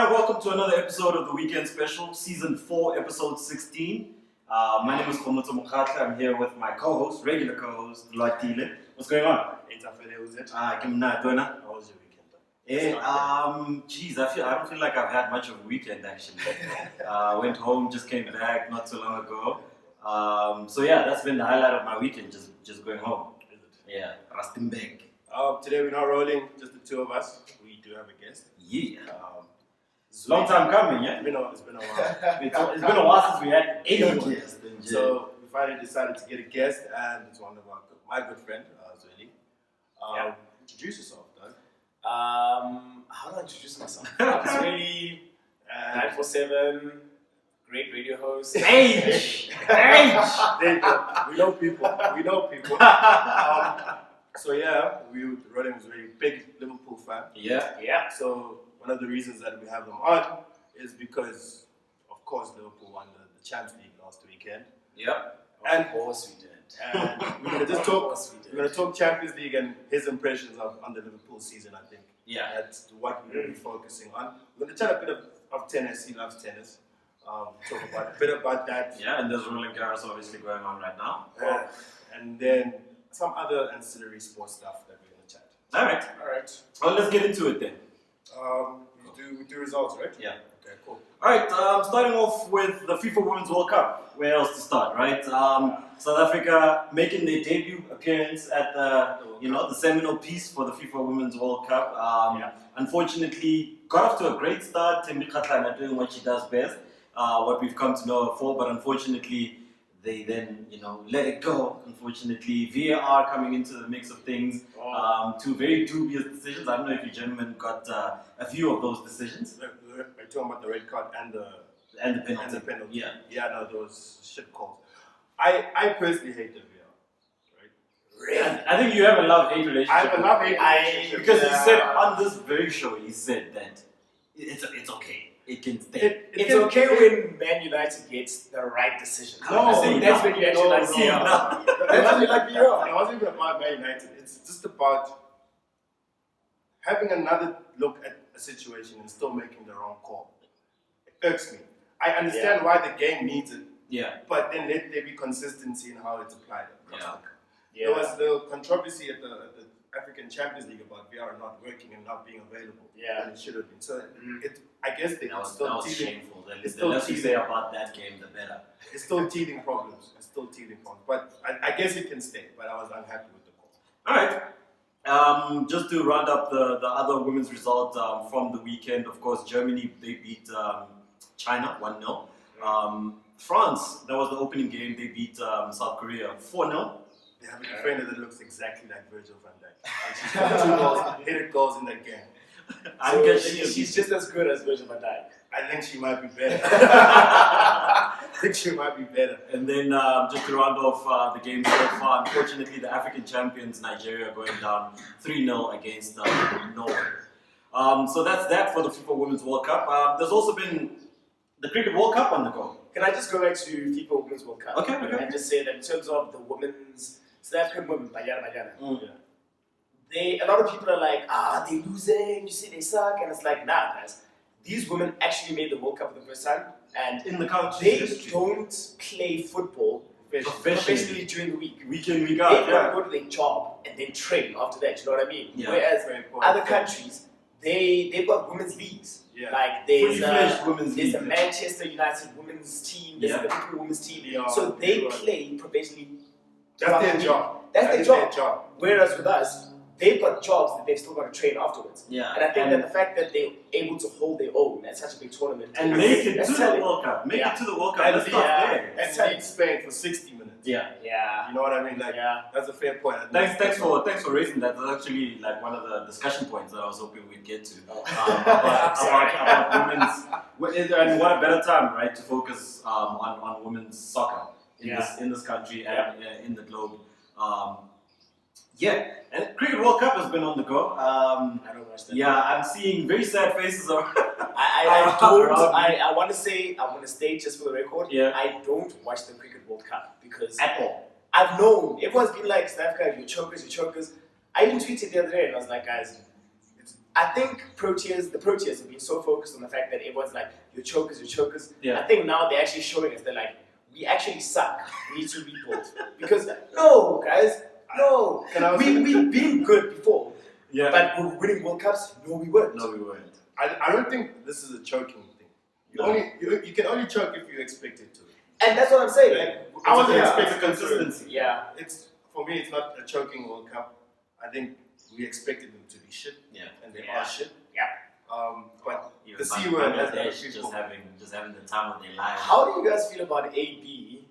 Hi, welcome to another episode of the Weekend Special, Season 4, Episode 16. My name is Komoto Mukhatla. I'm here with my co-host, regular co-host, Lwatile. What's going on? S04E16, who's it? Kimna, Dona. How was your weekend? I don't feel like I've had much of a weekend actually. Went home, just came back not so long ago. So yeah, that's been the highlight of my weekend, just going home. Is it? Yeah, Rustenburg. Today we're not rolling, just the two of us. We do have a guest. Yeah. Long time coming, yeah? It's been a while. It's been a while since we had any guests. So we finally decided to get a guest, and it's one of my good friend, Zweli. Introduce yourself, Doug. How do I introduce myself? I'm Zweli, 947, great radio host. Age! There you go. We know people. So yeah, we were rolling with a very big Liverpool fan. Yeah. So one of the reasons that we have them on is because, of course, Liverpool won the Champions League last weekend. Yeah. And Of course we did. And we're gonna just talk. We're gonna talk Champions League and his impressions on the Liverpool season. I think. Yeah. That's what we're gonna be focusing on. We're gonna chat a bit of tennis. He loves tennis. Talk about a bit about that. Yeah, and there's Roland Garros obviously going on right now. And then some other ancillary sports stuff that we're gonna chat. All right. Well, let's get into it then. We do results, right? Yeah. Okay, cool. All right. Starting off with the FIFA Women's World Cup. Where else to start, right? South Africa making their debut appearance at the seminal piece for the FIFA Women's World Cup. Unfortunately, got off to a great start. Thembi Kgatlana doing what she does best, what we've come to know her for. But unfortunately, they then let it go. Unfortunately, VAR coming into the mix of things. Two very dubious decisions. I don't know if you gentlemen got a few of those decisions. We're talking about the red card and the penalty. And the penalty. Yeah. No, those shit calls. I personally hate the VAR. Right? Really? I think you have a love-hate relationship. I have a love-hate relationship. Because he said on this very show, he said that it's okay. It can stay. It's okay when Man United gets the right decision. No, that's when you actually like see VR. now. That's when you like VR. It wasn't even about Man United. It's just about having another look at a situation and still making the wrong call. It irks me. I understand why the game needs it, but then let there be consistency in how it's applied. There was the controversy at the African Champions League about VR not working and not being available. And it should have been. So I guess they That was teething. shameful. The less we say about that game, the better. It's still teething problems. But I guess it can stay. But I was unhappy with the call. All right. Just to round up the other women's result from the weekend, of course, Germany, they beat China 1-0. France, that was the opening game, they beat South Korea 4-0. They have a defender that looks exactly like Virgil van Dijk. And she's got 2 goals, hit goals in that game. She's just as good as Virgil van Dijk. I think she might be better. And then just to round off the game so far, unfortunately, the African champions, Nigeria, going down 3-0 against Norway. So that's that for the FIFA Women's World Cup. There's also been the Cricket World Cup on the go. Can I just go back to FIFA Women's World Cup? Okay. And just say that in terms of the women's, South African women, Banyana. A lot of people are like, they're losing, you see they suck, and it's like, nah, guys. These women actually made the World Cup for the first time, and in the country, they don't play football professionally during the week. Week in, week They out. go to their job and then train after that, you know what I mean? Yeah. Whereas other countries, they've got women's leagues. Like there's a Manchester United women's team, there's a Liverpool women's team. So they play professionally. That's their job. That's their job. Whereas with us, they've got jobs that they've still got to train afterwards. Yeah. And I think that the fact that they're able to hold their own at such a big tournament and make it to the World Cup. Make it to the World Cup. And Let's start there. And beat Spain for 60 minutes. Yeah. You know what I mean? Like, that's a fair point. Thanks for raising that. That's actually like one of the discussion points that I was hoping we'd get to. About women's, and what a better time, right, to focus on women's soccer in this country and in the globe. And Cricket World Cup has been on the go. I don't watch that. I'm seeing very sad faces. I want to state just for the record. I don't watch the Cricket World Cup because at all. I've known everyone's been like, South Africa, you're chokers. I even tweeted the other day and I was like, guys, I think the Proteas have been so focused on the fact that everyone's like, you're chokers. Yeah. I think now they're actually showing us, they're like, we actually suck. We need to rebuild. Because, no, guys, no. We've been good before. Yeah. But we're winning World Cups? No, we weren't. No, we weren't. I don't think this is a choking thing. You can only choke if you expect it to. And that's what I'm saying. Like, I wasn't Yeah. expecting Consistency. Yeah. For me, it's not a choking World Cup. I think we expected them to be shit. Yeah. And they Yeah. are shit. Yeah. But Even the C word has Bangladesh been just having the time of their lives. How do you guys feel about AB?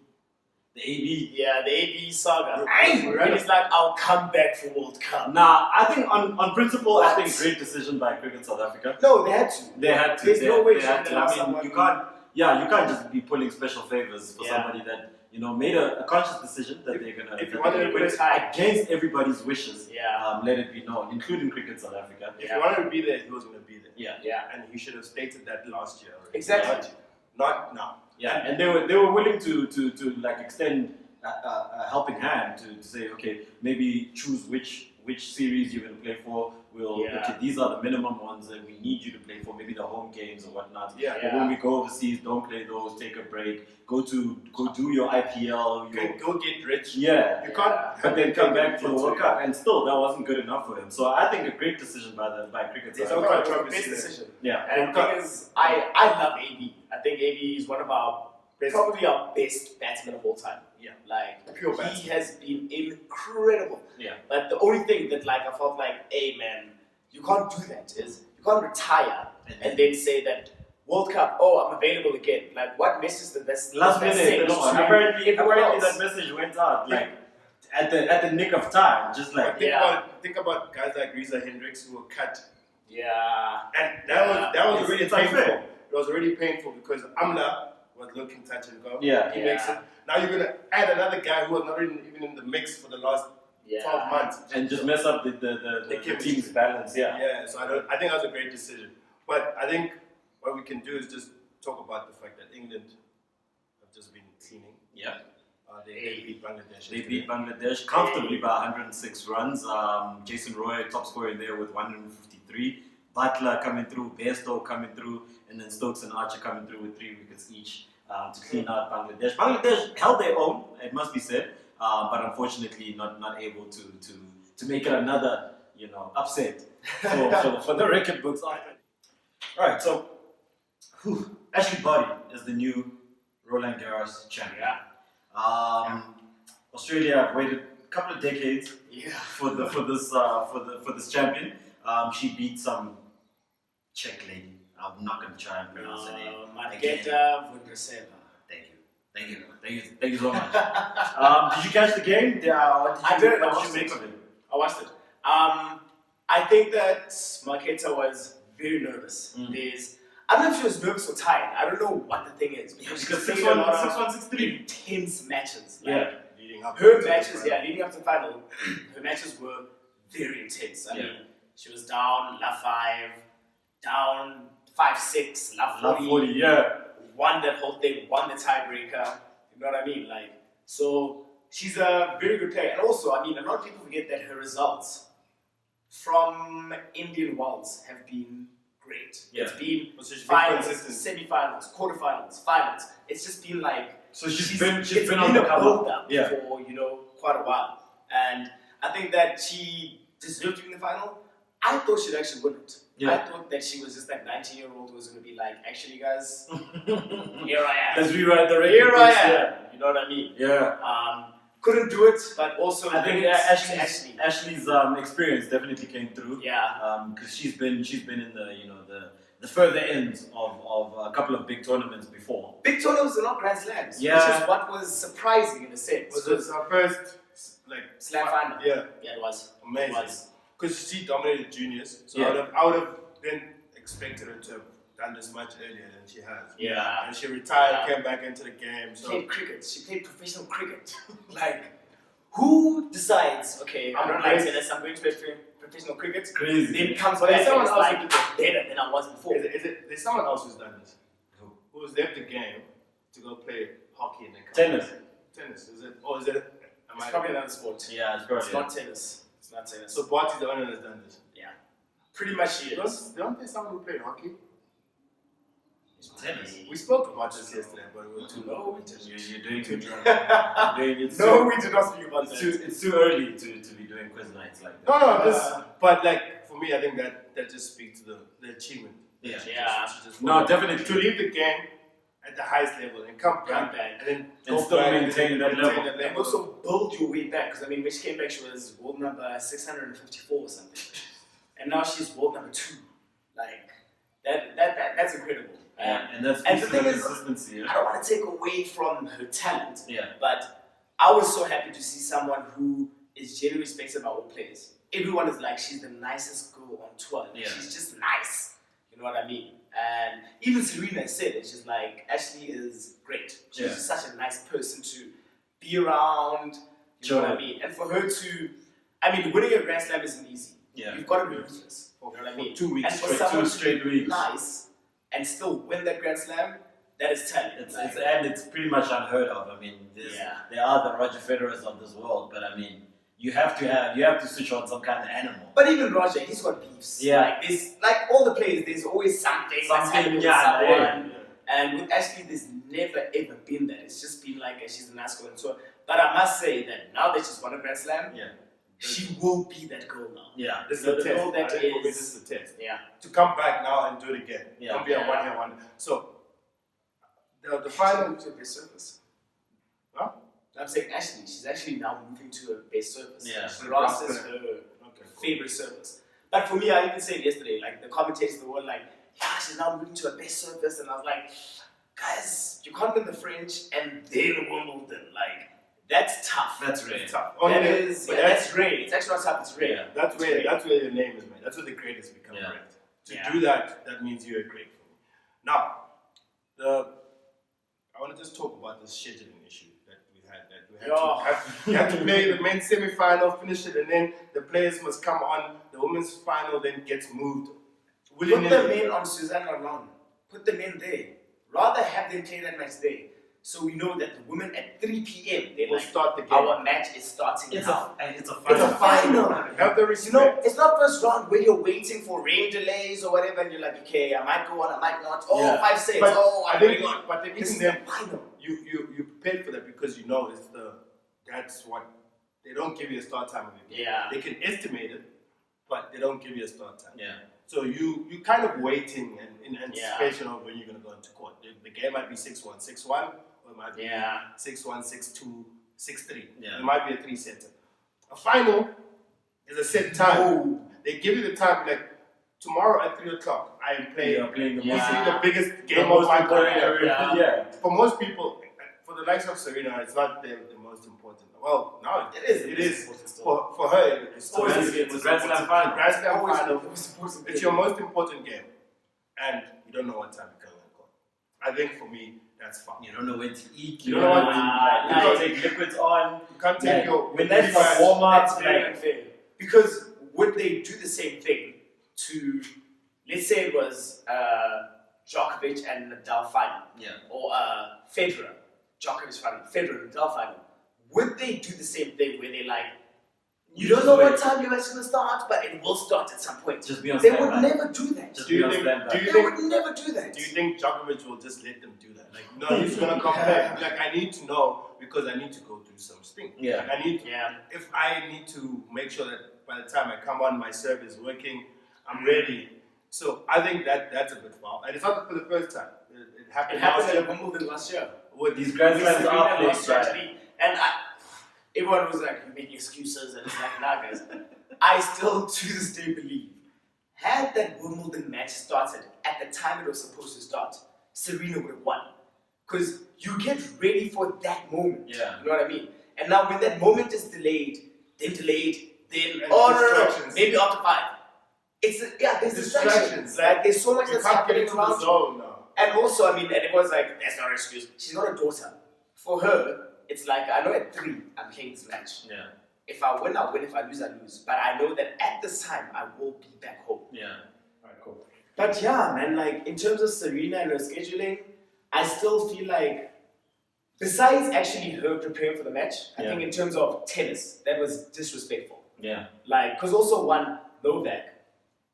The AB. Yeah, the AB saga. Right. And it's like, I'll come back for World Cup. Nah, I think on principle, I What? think great decision by Cricket South Africa. No, they had to. They had to. There's they, no way they had you to. can allow I mean, someone you can't. Yeah, you can't just be pulling special favors for Yeah. somebody that made a conscious decision that they're gonna. if you that wanted they're to gonna put it high. against everybody's wishes. Yeah. Let it be known, including Cricket South Africa. If he wanted to be there, he was going to be there. Yeah. Yeah. And he should have stated that last year already. Exactly. Not now. Yeah, and they were willing to like extend a helping hand to say, okay, maybe choose which series you're going to play for. Yeah. Okay, these are the minimum ones that we need you to play for, maybe the home games or whatnot. Yeah. But when we go overseas, don't play those. Take a break. Go do your IPL. Go get rich. Yeah. You can't. But then come back for the World Cup, and still that wasn't good enough for him. So I think a great decision by Cricket. There's South no Africa. controversy Best there. decision. Yeah. And the thing is, I love AB. I think AB is one of our probably our best batsmen of all time. Yeah. Like Pure he batsman. has been incredible. Yeah. But the only thing that like I felt like, hey man, you can't do that is you can't retire and then say that World Cup, oh I'm available again. Like what message did this Last that minute, send no, to apparently everyone else? that message went out like at the nick of time, just like Think about guys like Reza Hendricks who were cut. Yeah. And that was already it's painful. unfair. It was already painful because Amla was looking touch and go. Yeah. He makes it. Now you're gonna add another guy who was not even in the mix for the last 12 months. and just mess up the chemistry. team's balance. Yeah. So I think that was a great decision. But I think what we can do is just talk about the fact that England have just been cleaning. Yeah. They beat Bangladesh. They beat Bangladesh comfortably by 106 runs. Jason Roy, top scorer in there with 153. Butler coming through, Bairstow coming through, and then Stokes and Archer coming through with 3 wickets each to clean out Bangladesh. Bangladesh held their own, it must be said, but unfortunately not able to make it another upset for the record books. All right, so Ashley Barty is the new Roland Garros champion. Australia have waited a couple of decades for this champion. She beat some Czech lady. I'm not going to try and pronounce her name. Marketa Vondrousova. Thank you so much. Did you catch the game? What did you make of it? I watched it. I think that Marketa was very nervous. I don't know if she was nervous or tired. I don't know what the thing is. Because she's 6-1, played a lot of 6-1, 6-3. intense matches. Yeah. Leading up Her to the matches, final. leading up to the final, her matches were very intense. I Yeah. mean, she was down, love 5, down 5-6, love 40, yeah. won that whole thing, won the tiebreaker. You know what I mean? So she's a very good player. And also, I mean, a lot of people forget that her results from Indian Wells have been great. Yeah. It's been So she's been finals, consistent. semi-finals, quarterfinals, finals. It's just been like So she's it's been on the a come up. build-up Yeah. for quite a while, and I think that she deserved to be in the final. I thought she'd actually win it. Yeah. I thought that she was just like 19-year-old who was going to be like, actually, guys, here I am. Let's rewrite the record. Here I books, am. You know what I mean? Yeah. Couldn't do it, but also I think Ashley. Ashley's experience definitely came through. Yeah. Because she's been in the further ends of a couple of big tournaments before. Big tournaments are not Grand Slams, Yeah. which is what was surprising in a sense. Was it our first Slam final? Yeah, Yeah, it was. amazing. It was. Because she dominated juniors, so Yeah. I would have then expected her to have done this much earlier than she has. Yeah. And she retired, Yeah. came back into the game. She So played cricket. She played professional cricket. Who decides, okay, I don't like tennis, I'm going to play professional cricket. Crazy. Then comes But back there's and someone it's else like who did that. better than I was before. there's someone else who's done this. Who? Who's left the game to go play hockey and then come Tennis. back. Tennis, is it? Or is it? It's probably another sport. Yeah, it's It's probably. not tennis. It's not tennis. So Barty's the only one that's done this. Yeah. Pretty much she is. Don't they someone who played hockey? Tennis. We spoke about this yesterday, but we were too low. No, we didn't. You're doing too drunk. No, we did not speak about that. It's too early to be doing quiz nights like that. No, but like for me, I think that just speaks to the achievement. Yeah. She just No, definitely. to leave the game at the highest level and come back and then And still maintain that level. And also build your way back, because I mean, when she came back, she was world number 654 or something, and now she's world number 2. Like that's incredible. And that's and the thing is, consistency. I don't want to take away from her talent. Yeah. But I was so happy to see someone who is genuinely respected by all players. Everyone is like, she's the nicest girl on tour. Yeah. She's just nice. You know what I mean? And even Serena said it. She's like, Ashley is great. She's just such a nice person to be around. You know what I mean? And for her to, I mean, winning a Grand Slam isn't easy. Yeah. You've got to be ruthless. You know what I mean? 2 weeks and for straight, someone 2 straight to be weeks. nice and still win that Grand Slam, that is talent. It's pretty much unheard of. I mean, there are the Roger Federers of this world, but I mean, you have to switch on some kind of animal. But even Roger, he's got beefs. Yeah. Like all the players, there's always something that's happening with someone. And with Ashley, there's never ever been that. It's just been like she's a nice girl and so on. But I must say that now that she's won a Grand Slam, she will be that girl now. Yeah. This is The a test. goal that I think for me, is- this is a test. Yeah. To come back now and do it again. Yeah. Don't be a one-year wonder. So the final. To a best surface. Huh? I'm saying Ashley, she's actually now moving to a best surface. Yeah. Grass is her Okay, cool. favorite surface. But for me, I even said yesterday, like the commentators were like, yeah, she's now moving to a best surface, and I was like, guys, you can't win the French and then Wimbledon. Like, that's tough. That's rare. It's tough. That is, but that's rare. It's actually not tough, it's rare. Yeah. That's where your name is made. That's where the greatest become Yeah. great. To Yeah. do that means you're great for me. Now, I want to just talk about this scheduling issue that we had. You have to play the men's semi-final, finish it, and then the players must come on. The women's final then gets moved. Put the men on Susanna Ron. Put the men there. Rather have them play that match there. So we know that the women at 3 p.m. they will like, start the game. our match is starting It's now. it's a It's a final. Have the You respect. know, it's not first round where you're waiting for rain delays or whatever, and you're like, okay, I might go on, I might not. Oh, Yeah. 5 sets. But Oh, I I'm think, going on. but then This even is the then, final. you prepared for that because you know that's what they don't give you a start time of the game. Yeah. They can estimate it, but they don't give you a start time. Yeah. So you kind of waiting and in anticipation of when you're gonna go into court. The game might be 6-1, 6-1, or it might be 6-1, 6-2, 6-3. Yeah. It might be a 3-setter. A final is a set time. They give you the time like tomorrow at 3 o'clock. I am playing. You're playing the This most- is the biggest The game of most my important career. career. Yeah. Yeah. For most people, for the likes of Serena, it's not the most important. Well, no, It is. It is. For her, it's Always it's- is. it's It's a Grand Slam final. Grand Slam Always final. the most important It's your most important game, and you don't know what time you're going to go. I think for me, that's fine. You don't know when to eat. You don't know when to you like- don't take liquids on. You can't take your when That's that's a warm up. That's very unfair. Because would they do the same thing to, let's say it was Djokovic and Nadal final, Yeah. or Federer, Djokovic final, Federer Nadal final? Would they do the same thing where they like, you don't know what time your match is gonna start, but it will start at some point? Just be on They standby. would never do that. Just Do you be on think- standby. do you They think- would never do that. Do you think Djokovic will just let them do that? Like, no, he's gonna come back. Like, I need to know because I need to go through some thing. Yeah. Like, I need. Yeah. If I need to make sure that by the time I come on, my serve is working, I'm ready. So I think that's a bit foul, and it's not for the first time. It happened. It happened last at year Wimbledon last year. with These Grand Slams Serena are played, lost right? actually, and everyone was like, you're making excuses, and it's like, nah, guys. I still, to this day, believe, had that Wimbledon match started at the time it was supposed to start, Serena would have won. Because you get ready for that moment. Yeah. You know what I mean? And now when that moment is delayed, then, And oh no, distractions. maybe after 5. There's distractions. Like, there's so much You that's can't get happening into the around you. zone now. And also, I mean, and everyone's like, that's not an excuse. She's got a daughter. For her, it's like, I know at 3, I'm playing this match. Yeah. If I win, I win. If I lose, I lose. But I know that at this time, I will be back home. Yeah. Alright, cool. But yeah, man, like, in terms of Serena and her scheduling, I still feel like, besides actually her preparing for the match, I Yeah. think in terms of tennis, that was disrespectful. Yeah. Like, because also one, Novak,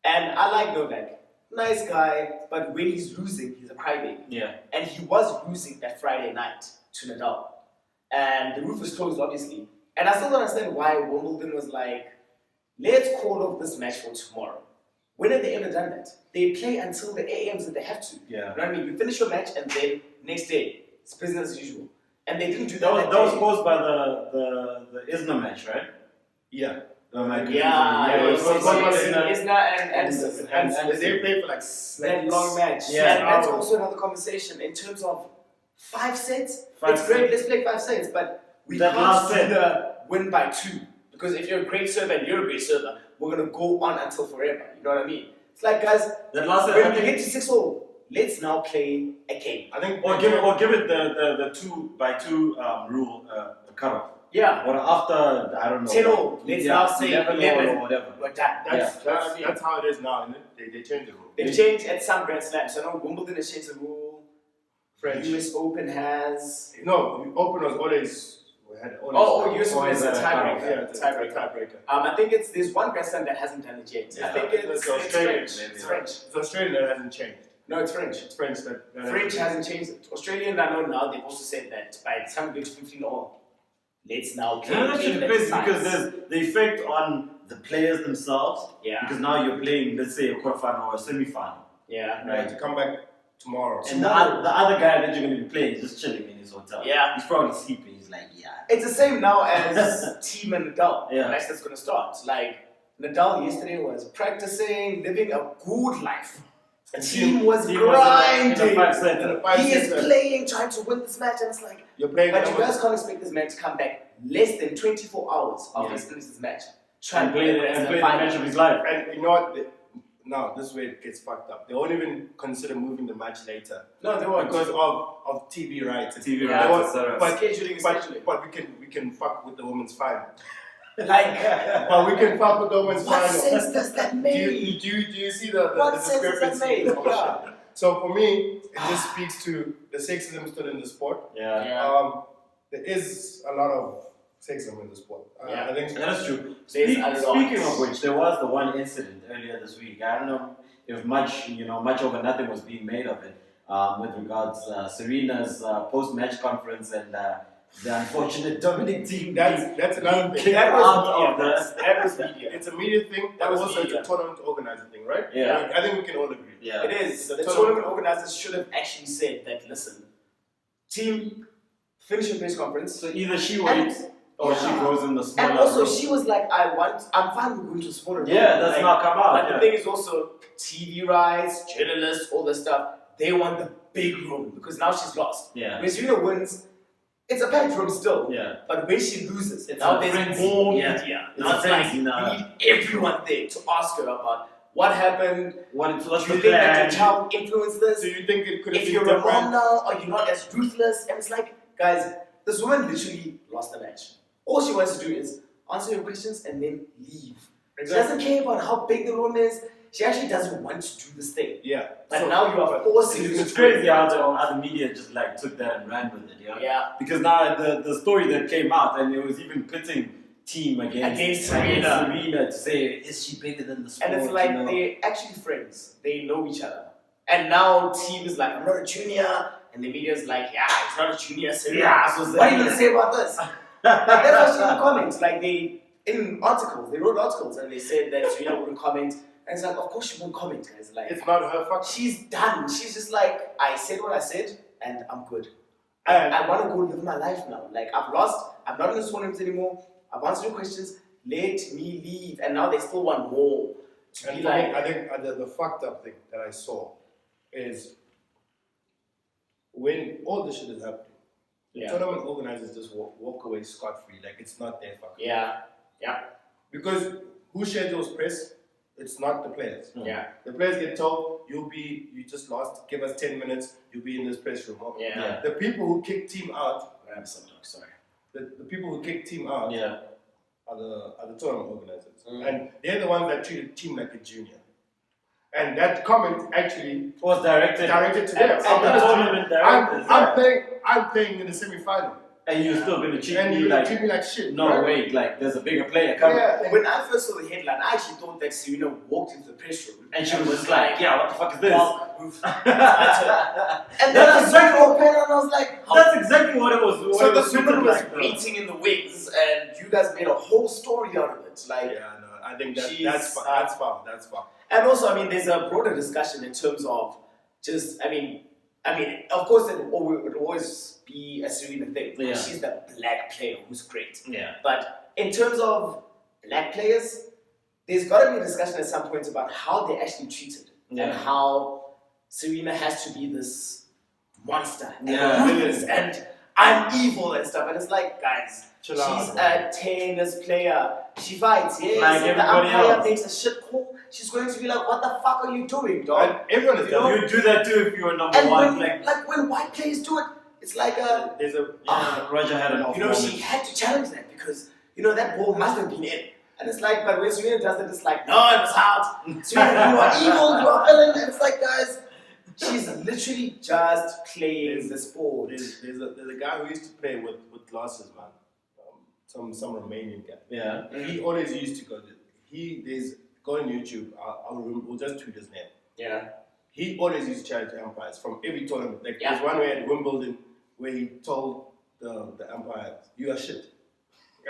And I like Novak. Nice guy, but when he's losing, he's a crybaby. Yeah. And he was losing that Friday night to Nadal. And the roof was closed, obviously. And I still don't understand why Wimbledon was like, let's call off this match for tomorrow. When have they ever done that? They play until the AMs that they have to. Yeah. You know what I mean? You finish your match and then next day, it's business as usual. And they didn't do That that. was caused by the Isner match, right? Yeah. Yeah, it was Isner and Anderson. And they played for like That long match. Yeah. And that's also another conversation in terms of 5 sets. Five It's great, let's play 5 sets, but we That last can't set. either win by 2. Because if you're a great server and you're a great server, we're going to go on until forever. You know what I mean? It's like, guys, That last set, when I we think, get to 6-0, let's now play a game. I think or give it the 2x2 rule cutoff. Yeah. Or after, I don't know. 10-0, let's now say 11 or whatever. We're done. That's how it is now, isn't it? They changed the rule. They've changed at some Grand Slams. So I know Wimbledon has changed the rule. French. US Open has. No, Open was always. We had always US Open is a tiebreaker. Yeah, it's a tiebreaker. I think there's one Grand Slam that hasn't done it yet. Yeah. I think it's Australian. French. It's French. It's Australian that hasn't changed. No, it's French. It's French that French hasn't changed it. Australian, I know now, they've also said that by the time we get to 15 all, let's now play. And that game actually that depends decides. because there's the effect on the players themselves. Yeah. Because now you're playing, let's say, a quarterfinal or a semi-final. Yeah. Right, to come back tomorrow. And the other guy that you're going to be playing is just chilling in his hotel. Yeah. He's probably sleeping. He's like, yeah. It's the same now as Team and Nadal. Yeah. That's going to start. Like, Nadal yesterday was practicing, living a good life. And Team was in grinding. a 5-setter. He is playing, trying to win this match, and it's like, You're playing. but you guys can't expect this man to come back less than 24 hours after he's finished this match. And play the match of his life. And you know what? Now this is where it gets fucked up. They won't even consider moving the match later No, they won't. because of TV rights. TV Yeah, They won't- etc. but- scheduling. But we can fuck with the women's final. Like, But we can fuck with the women's what final. sense does that Do make? you see the What sense does that discrepancy? make? Yeah. So for me, it just speaks to the sexism still in the sport. Yeah. There is a lot of sexism in the sport. Yeah. I think That's true. There's a lot. Speaking of which, there was the one incident earlier this week. I don't know if much over nothing was being made of it with regards Serena's post-match conference and the unfortunate Dominic Thiem. that's another thing. That out was of media. That was media. It's a media thing, That but was also media. it's a tournament organizer thing, right? Yeah. I think we can all agree. Yeah. It is. The The tournament- tournament organizers should have actually said that, listen, team, finish your press conference. So either she waits or she goes in the smaller And also, room. she was like, I'm fine with going to a smaller room. Yeah, that's Like, not come out. But yeah. the thing is also, TV rights, journalists, all this stuff, they want the big room because now she's lost. Yeah. When Serena wins, it's a packed room still. Yeah. But when she loses, It's now a there's frenzy. more Yeah. media. It's Now a it's like, frenzy now. we need everyone there to ask her about what happened. What's Do the you think that plan? your child influenced this? Do you think it could have If been you're a different? mom now, are you not as ruthless? And it's like, guys, this woman literally lost the match. All she wants to do is answer your questions and then leave. She doesn't care about how big the room is. She actually doesn't want to do this thing. Yeah. But So- now you are forcing her It's to crazy do it. how the media just like took that and ran with it, yeah? Yeah. Because now the story that came out and it was even pitting team against Serena to say, is she bigger than the sport? And it's like you know? they're actually friends. They know each other. And now team is like, I'm not a junior. And the media is like, yeah, it's not a junior. Serena. Yeah, so What are you going to say about this? Like, that's what she comments. Like in articles, they wrote articles and they said that Serena wouldn't comment. And it's like, of course she won't comment, guys. Like, It's not her fuck. she's done. She's just like, I said what I said and I'm good. And I want to go live my life now. Like, I've lost. I'm not in this tournament anymore. I've answered your questions. Let me leave. And now they still want more. To And be for me, like, I think the fucked up thing that I saw is when all this shit is happening, the Yeah. tournament organizers just walk away scot-free, like it's not their fuck. yeah, Because who schedules press? It's not the players. yeah, The players get told, you just lost, give us 10 minutes, you'll be in this press room. Okay. yeah. The people who kick team out, Grab some dog, sorry. the people who kick team out Yeah. are the tournament organizers. Mm. And they're the ones that treat the team like a junior. And that comment actually Was directed to them. at the tournament directors. I'm playing in the semi-final. And you're still gonna treat And me you like treat me like shit. no right? wait, like there's a bigger player coming. Yeah. When I first saw the headline, I actually thought that Serena walked into the press room And she was just like, yeah, what the fuck is this? "Well, oof." and then That's I exactly saw the panel and I was like, That's exactly what it was. What so it the was woman treated was like, though. waiting in the wings, and you guys made a whole story out of it. Like, Yeah, no, I think that's She's, that's far. and also, I mean, there's a broader discussion in terms of just, I mean, of course, it would always be a Serena thing. Yeah. She's the black player who's great. Yeah. But in terms of black players, there's got to be a discussion at some point about how they're actually treated and Yeah. how Serena has to be this monster and Yeah. ruthless and I'm evil and stuff. And it's like, guys, Chill she's out, bro. a tennis player. She fights, yes. Like If the everybody umpire else. makes a shit call, she's going to be like, what the fuck are you doing, dog? And everyone is You know, done. You'd do that too if you were number And one. when white players do it, it's like There's a Roger had an off you know, she moment. had to challenge that because, you know, that ball must have been in. And it's like, but when Serena does it, it's like, no, it was out. Serena, you are evil, you are villain. And it's like, guys, she's literally just playing the sport. there's a guy who used to play with glasses, man. Some Romanian guy. Yeah. He always used to go on YouTube. We'll just tweet his name. Yeah. He always used to challenge umpires from every tournament. Like Yeah. there's one way at Wimbledon where he told the umpire, "You are shit,"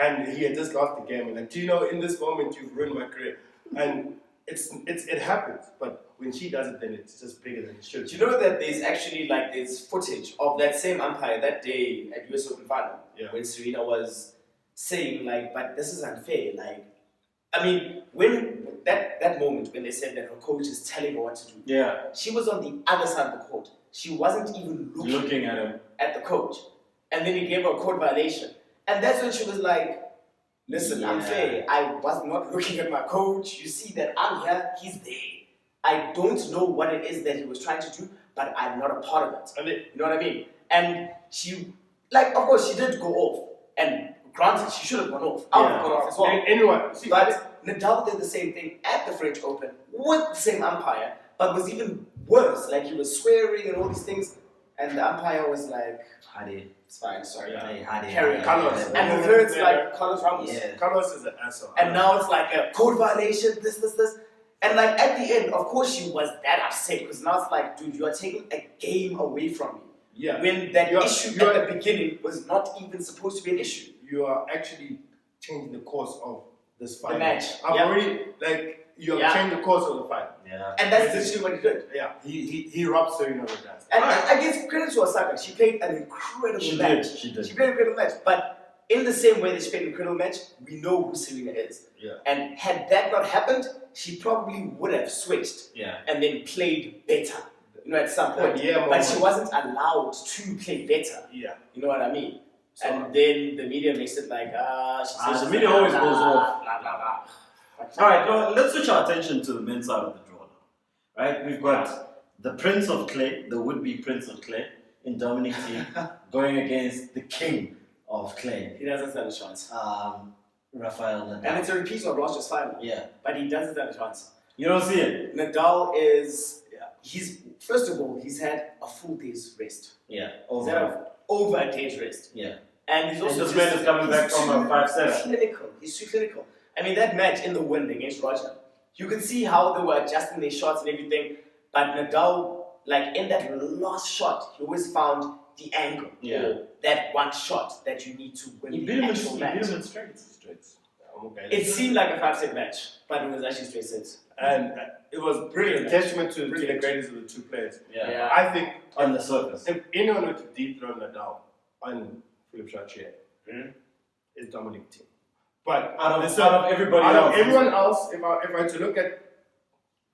and he had just lost the game. And like, do you know, in this moment you've ruined my career. And it happens, but when she does it, then it's just bigger than it should. Do you know that there's actually there's footage of that same umpire that day at US Open final when Serena was saying but this is unfair. I mean, when that moment when they said that her coach is telling her what to do, Yeah. she was on the other side of the court. She wasn't even Looking at him. at the coach, and then he gave her a court violation, and that's when she was like, "Listen, I'm Yeah. fair. I was not looking at my coach. You see that I'm here. He's there. I don't know what it is that he was trying to do, but I'm not a part of it. And You know what I mean?" And she, of course, she did go off, and granted, she should have gone off. I would have gone off as well. anyone, see, But Nadal did the same thing at the French Open with the same umpire, but was even worse. Like, he was swearing and all these things, and the umpire was like, Hadi. "It's fine, sorry." Yeah. Hey, Hadi. Carry on. Carlos. And the third's like Carlos Ramos. Yeah. Carlos is an asshole. And now it's like a code violation, this. And at the end, of course, she was that upset because now it's like, dude, you are taking a game away from me. yeah, When that You are- issue you are- at the beginning was not even supposed to be an issue. you are actually changing the course of this fight. The match. I've Yeah. already you have Yeah. changed the course of the fight. Yeah. And that's literally what he did. Yeah, he robbed Serena with that. And I give credit to Osaka. She played an incredible She match. did. She did. She played an incredible match. But in the same way that she played an incredible match, we know who Serena is. Yeah. And had that not happened, she probably would have switched Yeah. and then played better. At some point. Yeah, but she wasn't allowed to play better. Yeah. You know what I mean? So- And then the media makes it like, the media always goes off. Blah, blah, blah. All right, well, let's switch our attention to the men's side of the draw now. Right, we've got the Prince of Clay, the would-be Prince of Clay, in Dominic Thiem, going against the King of Clay, He doesn't stand a chance. Rafael And Nadal. it's a repeat of last year's final. Yeah, But he doesn't stand a chance. you don't see it. Nadal first of all, he's had a full day's rest. Yeah, He's had over a day's rest. Yeah, And he's also and this man is coming back from a 5-7. clinical. He's too clinical. I mean, that match in the wind against Roger, you could see how they were adjusting their shots and everything. But Nadal, in that last shot, he always found the angle. Yeah. Or that one shot that you need to win He the beat him in actual match. Straight. Okay. It seemed like a 5-set match, but it was actually straight sets. And it was Brilliant a testament to the Brilliant. greatest of the two players. Yeah. I think On the surface. if anyone were to dethrone Nadal on Philippe Chatrier, it's Dominic Thiem. But Out of everybody out else. of everyone else, if I were to look at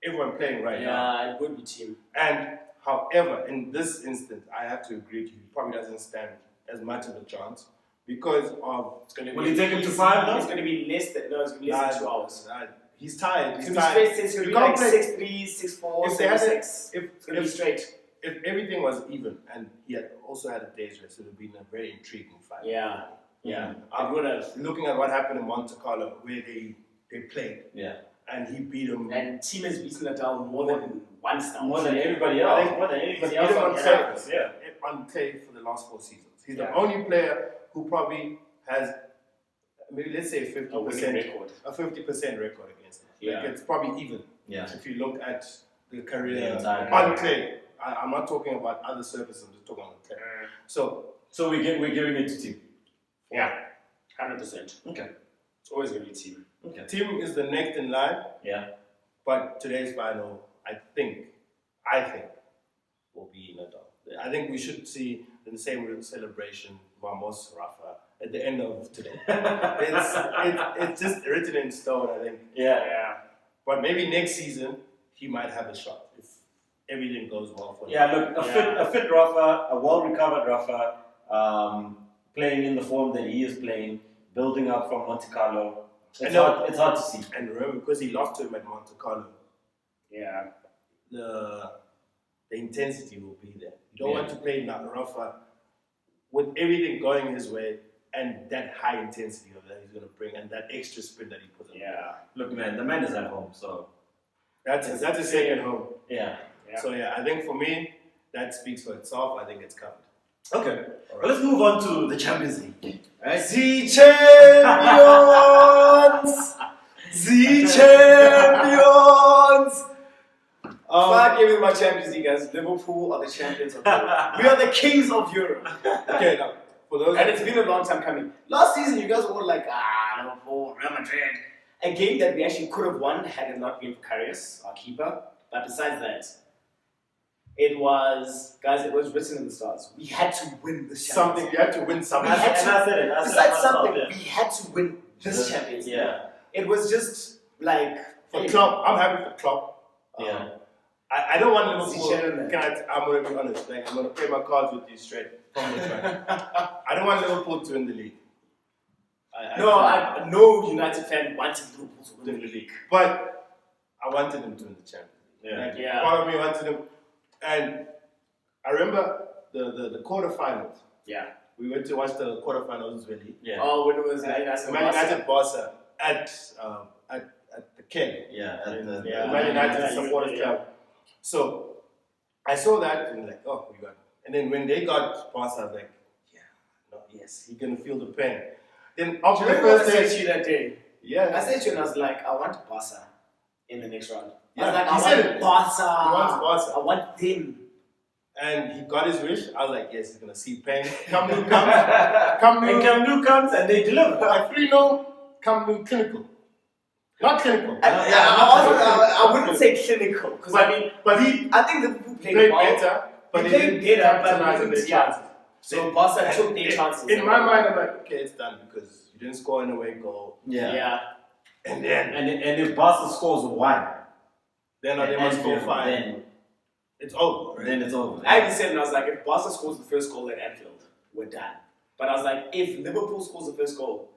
everyone playing right now, Yeah, it would be team. and however, in this instance, I have to agree with you, he probably doesn't stand as much of a chance because of It's going to Will he take him to 5 now? It's going to be less than, it's going to be less than 2 hours. He's tired. It's He's going to be tired. straight sets, it's going to You be can't play- 6-3, 6-4, If they had 7-6. If It's going to be straight. if everything was even and he had also had a day's rest, it would have been a very intriguing fight. Yeah. Yeah. I'm It would have. looking at what happened in Monte Carlo where they played Yeah. and he beat him. And team has beaten Nadal more than once now. More than everybody else. More than anybody else on the surface. Yeah. On clay for the last 4 seasons. He's Yeah. the only player who probably has, maybe let's say A winning 50%, record. a 50% record against him. Yeah. Like it's probably even. Yeah. If you look at the career The entire on clay, I'm not talking about other surfaces. I'm just talking on clay. So So we're giving it to team. Yeah, 100%. Okay. It's always going to be team. Okay. team is the next in line, Yeah. but today's final, I think, will be Nadal. I think we should see the same celebration, Vamos Rafa, at the end of today. it's just written in stone, I think. Yeah. But maybe next season he might have a shot if everything goes well for him. Yeah, look, a fit Rafa, a well-recovered Rafa, playing in the form that he is playing, building up from Monte Carlo. It's hard to see. And remember, because he lost to him at Monte Carlo, Yeah. the intensity will be there. You don't Yeah. want to play Rafa with everything going his way and that high intensity of that he's going to bring and that extra spin that he puts on. Yeah. Look, man, the man is at home, so That's a second home. yeah. So yeah, I think for me, that speaks for itself. I think it's covered. Okay. Well, let's move on to the Champions League. Right? The champions! The champions! Fuck giving my Champions League, guys. Liverpool are the champions of Europe. We are the kings of Europe. Okay, now, for those And it's been a long time coming. Last season, you guys were all like, Liverpool, Real Madrid. A game that we actually could have won had it not been for Karius, our keeper. But besides that, it was written in the stars. We had to win this something, you have to win something. I said it. Besides something, we had to win this Champions League. Yeah. It was just like... For Klopp, I'm happy for Klopp. Yeah. I don't want Liverpool. Gentleman. I'm going to be honest. Like, I'm going to play my cards with you straight from the track. I don't want Liverpool to win the league. No United fan wanted Liverpool to win the league. But I wanted them to win the Champions League. Yeah. Like, Yeah. part of me wanted them. And I remember the quarterfinals. Yeah. We went to watch the quarterfinals, Zweli. Yeah. Oh, when it was Man United Barca at the Ken. Yeah. And then, Yeah. Man United Yeah, supporters yeah. club. So I saw that and like, oh, we got it. And then when they got Barca, I was like, yes, he can feel the pain. Then after the Remember I first said day, to you that day? yeah, I said to you and I was like, I want Barca in the next round. Yeah, I was like, he I said want it. Barca. He wants Barca. I want them. and he got his wish. I was like, yes, he's gonna see pain. Come new comes, come And new. Cam Nou comes and they deliver. Like 3-0, come new clinical. Not clinical. I wouldn't say clinical because I mean, but he I think Liverpool played played well. better, but He he played didn't better, but capitalize on he their didn't- yeah. chances. So Barca took their chances. In my mind, I'm like, okay, it's done because you didn't score an away goal. Yeah. And then, And if Barca scores one, they must go Anfield, 5. then It's over. Right? then it's over. I even said, and I was like, if Barca scores the first goal at Anfield, we're done. But I was like, if Liverpool scores the first goal,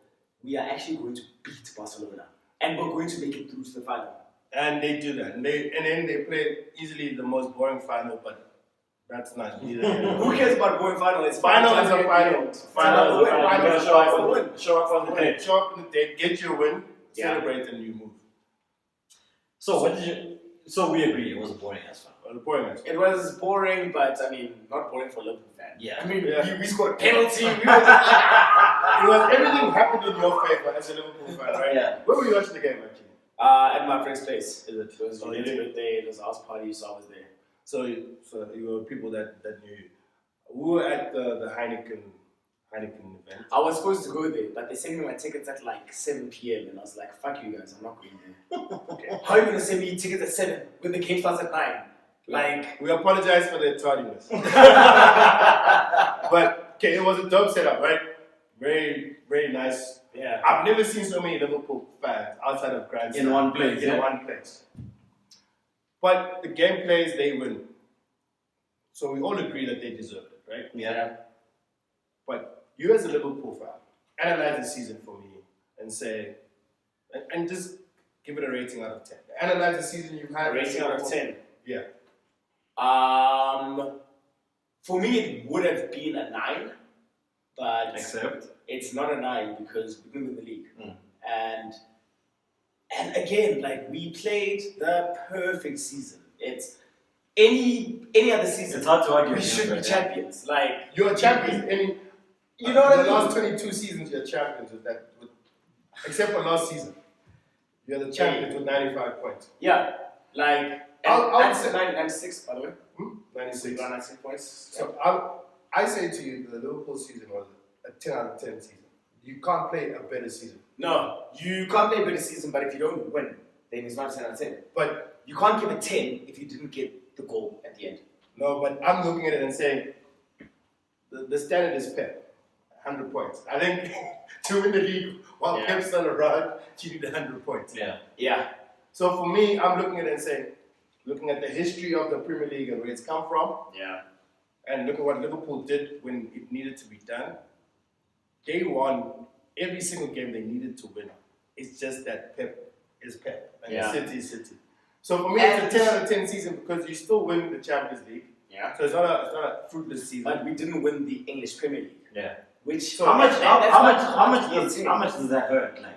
we are actually going to beat Barcelona. And we're going to make it through to the final. And they do that. And then they play easily the most boring final, but that's not either. Who cares about going final? It's Final is a final. Final is a final. You gotta Show up on win. Show up on the day. Show up on the day, get your win, Yeah. celebrate, and you move. So what did you? So we agree it was a boring ass final. Well, the boring is. It was boring, but I mean, not boring for a Liverpool fan. Yeah. I mean, Yeah. we scored a penalty. It was everything happened in your favor as a Liverpool fan, right? Yeah. Where were you watching the game actually? At my friend's place. Is it? It was Oh, his you did? birthday, it was house party, so I was there. So you were people that knew you. We were at the Heineken event. I was supposed to go there, but they sent me my tickets at like 7 p.m. and I was like, fuck you guys, I'm not going there. Okay. How are you going to send me tickets at 7 when the game starts at 9? Like, We apologize for the tardiness. But okay, it was a dope setup, right? Very, very nice. yeah. I've never seen so many Liverpool fans outside of Grand In one place, In yeah. one place. But the game plays, they win. So we all agree that they deserve it, right? Yeah. But you as a Liverpool fan, analyze the season for me and say, and just give it a rating out of 10. Analyze the season you've had. A rating out of 10. Yeah. For me, it would have been a 9, but Except. it's not a 9 because we didn't win the league. Mm. And again, like we played the perfect season. It's any other season. It's hard to argue. We with should you, be right? champions. Like You're champions. You know what I The mean? last 22 seasons, you're champions with that. Except for last season. You're the champions with 95 points. Yeah, like I'll say 96 by the way. 96. 96 points. So I say to you, the Liverpool season was a 10 out of 10 season. You can't play a better season. No, you can't play a better season, but if you don't win, then it's not a 10 out of 10. But You can't give a 10 if you didn't get the goal at the end. no, but I'm looking at it and saying the standard is Pep. 100 points. I think to win the league while Yeah. Pep's still around, you need 100 points. Yeah. Yeah. So for me, I'm looking at it and saying, looking at the history of the Premier League and where it's come from, Yeah. and look at what Liverpool did when it needed to be done. They won every single game they needed to win. It's just that Pep is Pep and Yeah. City is City. So for me, And it's a 10 out of 10 season because you still win the Champions League. Yeah. So it's not a fruitless season. But we didn't win the English Premier League. Yeah. Which So How much? that's How what- much does that hurt? Like,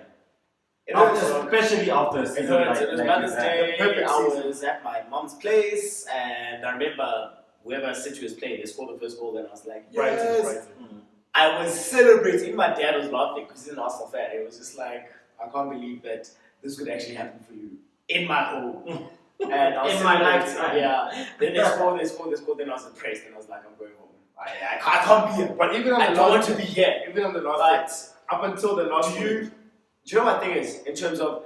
It after, hurts. especially after a It season hurts. like, It was like Mother's you had. Day. Perfect I season. was at my mom's place, and I remember whoever City was playing, they scored the first goal, and I was like, Brighton, yes. Brighton. I was celebrating. Even my dad was laughing because he's an Arsenal fan. It was just like, I can't believe that this could actually happen for you in my home. And I was In my celebrating. lifetime. Yeah. Then they scored. Then I was impressed, and I was like, I'm going home. I can't be here. But even on I the don't want last to be here. even on the last But up until the last do you know what my thing is in terms of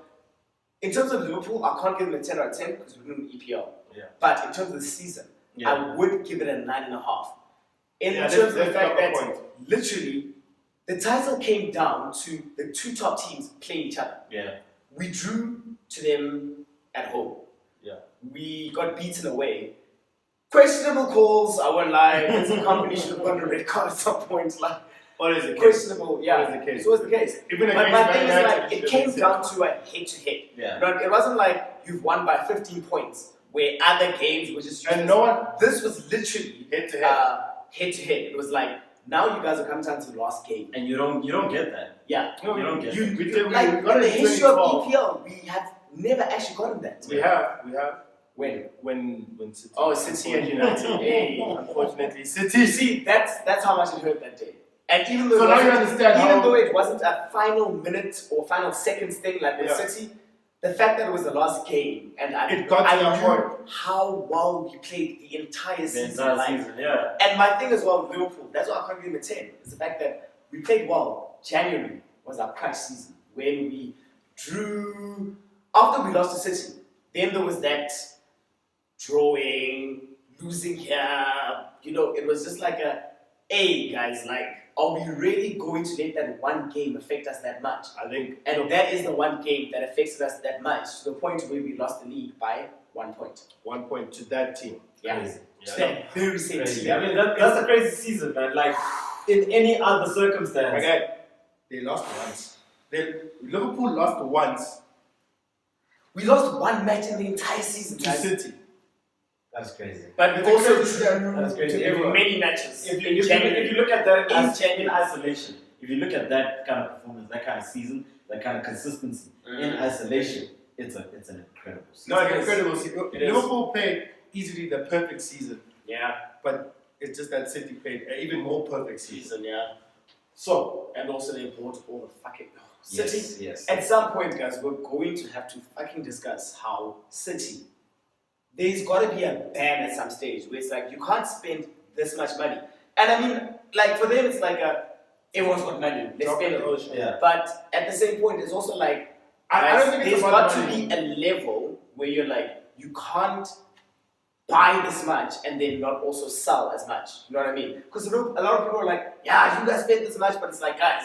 Liverpool? I can't give them a 10 out of 10 because we're doing EPL. Yeah. But in terms of the season, Yeah. I would give it a 9.5. In Yeah, terms of the that's fact got a that point. literally the title came down to the two top teams playing each other. Yeah. We drew to them at home. Yeah. We got beaten away. Questionable calls, I won't lie. The company should have gotten a red card at some point. Like, What is the case? questionable, yeah. What is the case? It's always the case. Even But against my thing Man is United, like, you it should came have down said- to a head-to-head. Yeah. You know, it wasn't like you've won by 15 points, where other games were just... And no one This was literally head to head. head-to-head. It was like, now you guys are coming down to the last game. And you don't get that. Yeah. No, you don't get You, it. We did- we like, got in it the in history of 2012. EPL, we have never actually gotten that. We have. When? When City. Oh, City and United. Hey. Unfortunately, You City. see, that's how much it hurt that day. And even though So it now you wasn't- understand even how- though it wasn't a final minute or final seconds thing like with Yeah. City, the fact that it was the last game and It got to that knew point. how well we played the entire The season. entire like- season, yeah. And my thing as well with Liverpool, that's why I can't give them a 10, is the fact that we played well. January was our crash season when we drew after we lost to City. Then there was that drawing, losing here. You know, it was just like hey guys, like, are we really going to let that one game affect us that much? I think. And that is the one game that affected us that much, to the point where we lost the league by 1 point. 1 point to that team. Yeah. Crazy. To that very same Crazy. team. I mean, that's a crazy season, man. Like, in any other circumstance. Again, they lost once. Liverpool lost once We lost one match in the entire season, to guys. City. That's crazy. But we It's a also crazy drew That's crazy. to Everyone. many matches. If in you January. look at that In in January. isolation, if you look at that kind of performance, that kind of season, that kind of consistency in isolation, it's an incredible season. No, It is. incredible season. It is. Liverpool played easily the perfect season, Yeah, but it's just that City played an even more perfect season. season, yeah. So, and also they bought all the fucking City. Yes, yes. At some point, guys, we're going to have to fucking discuss how City. There's got to be a ban at some stage where it's like you can't spend this much money. And I mean, like for them, it's like everyone's got money. Let's Drop spend in it. the ocean. Yeah. But at the same point, it's also like I don't think it's there's about got to money. be a level where you're like you can't buy this much and then not also sell as much. You know what I mean? Because a lot of people are like, yeah, you guys spent this much, but it's like, guys,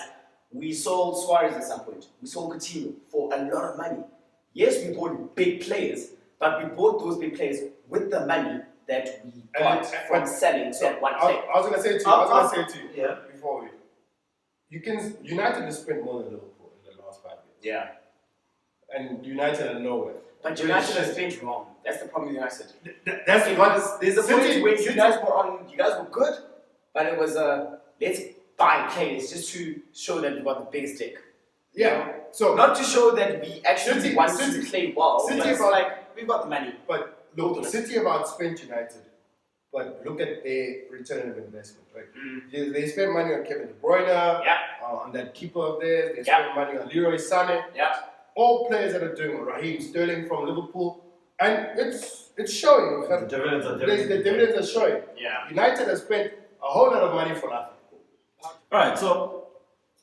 we sold Suarez at some point. We sold Coutinho for a lot of money. Yes, we bought big players, but we bought those big players with the money that we got from selling that one player. I was gonna say to you, Yeah. before United has spent more than Liverpool in the last 5 years. Yeah. And United are nowhere. But United has spent wrong. That's the problem with United. That's It what was, there's a City- point when you City- guys were on, you guys were good, but it was let's buy players just to show that we got the biggest dick. Yeah. So Not to show that we actually City- want City- to play well, City but it's about- like, we've got the money. But look, City have outspent United but look at their return of investment, right? Mm. They spend money on Kevin De Bruyne, Yeah. on that keeper of theirs. They Yeah. spend money on Leroy Sané. Yeah. All players that are doing well. Raheem Sterling from Liverpool, and it's showing. The dividends are The definitely. dividends are showing. Yeah. United has spent a whole lot of money for nothing. Alright, so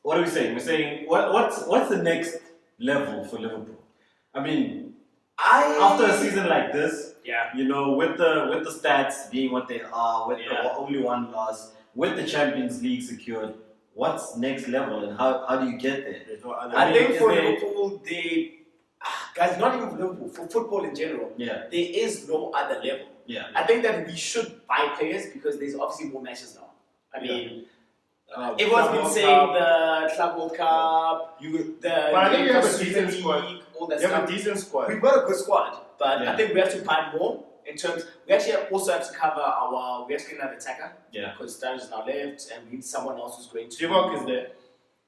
what are we saying? We're saying what's the next level for Liverpool? I mean, after a season like this, Yeah. you know, with the stats being what they are, with Yeah. the only one loss, with the Champions League secured, what's next level and how do you get there? There's no other I mean, think is for there- Liverpool, guys, not even for Liverpool, for football in general, Yeah, there is no other level. yeah. I think that we should buy players because there's obviously more matches now. I mean, everyone's been saying the Club World Cup, But I think you have a Super decent League, squad. all that You have stuff. a decent squad. We've got a good squad, but Yeah. I think we have to buy more in terms. We actually also have to cover our. We have to get another attacker. Yeah. Because Sturridge is now left, and we need someone else who's going to. Divock is there.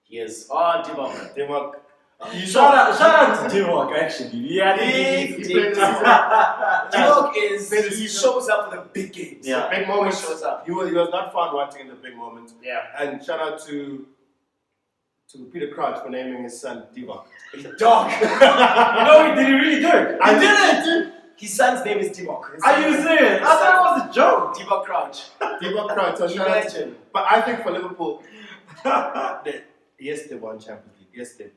He is. Oh, Divock. Divock. Shout out to Divock actually. Yeah, He He played the season. Divock is. Played the He season. shows up for the big games. Yeah. Big He moments. shows up. He was not found wanting in the big moments. Yeah. And shout out to Peter Crouch for naming his son Divock. Dog. No, did he really do it? I did it. His son's name is Divock. His Are you son's- serious? I thought it was a joke. Divock Crouch. Divock Crouch. So shout out to- Imagine. But I think for Liverpool, yes, they won Champions League. Yes, they.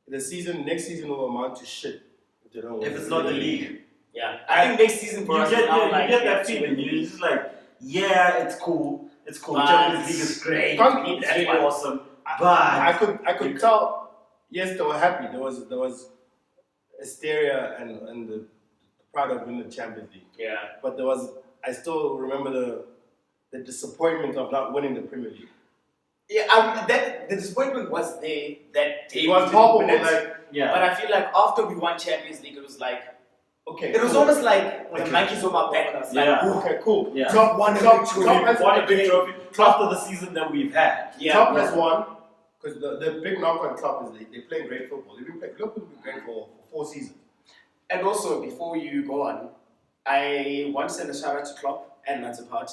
Next season will amount to shit. If they don't win If it's not the league. Yeah. I think next season for You us get, now, you like, get we have that to feeling. win. You're just like, yeah, it's cool. It's cool. But- Champions League is great. Can't- It's really That's why. awesome. But I could tell. Yes, they were happy. There was hysteria and the pride of winning the Champions League. Yeah. But I still remember the disappointment of not winning the Premier League. Yeah, the disappointment was there that day. It was we didn't palpable. win it. Like, yeah. But I feel like after we won Champions League, it was like, okay, it was cool. almost like the Okay. monkeys on my back. And I was Yeah. like, ooh, Okay, cool. Yeah. Klopp Won a Klopp- big trophy. Klopp has Won a Okay. big trophy after the season that we've had. yeah. Klopp has won because the big knock on Klopp is they're playing great football. Liverpool have been great for 4 seasons. And also, before you go on, I want to send a shout out to Klopp and Mansour Part.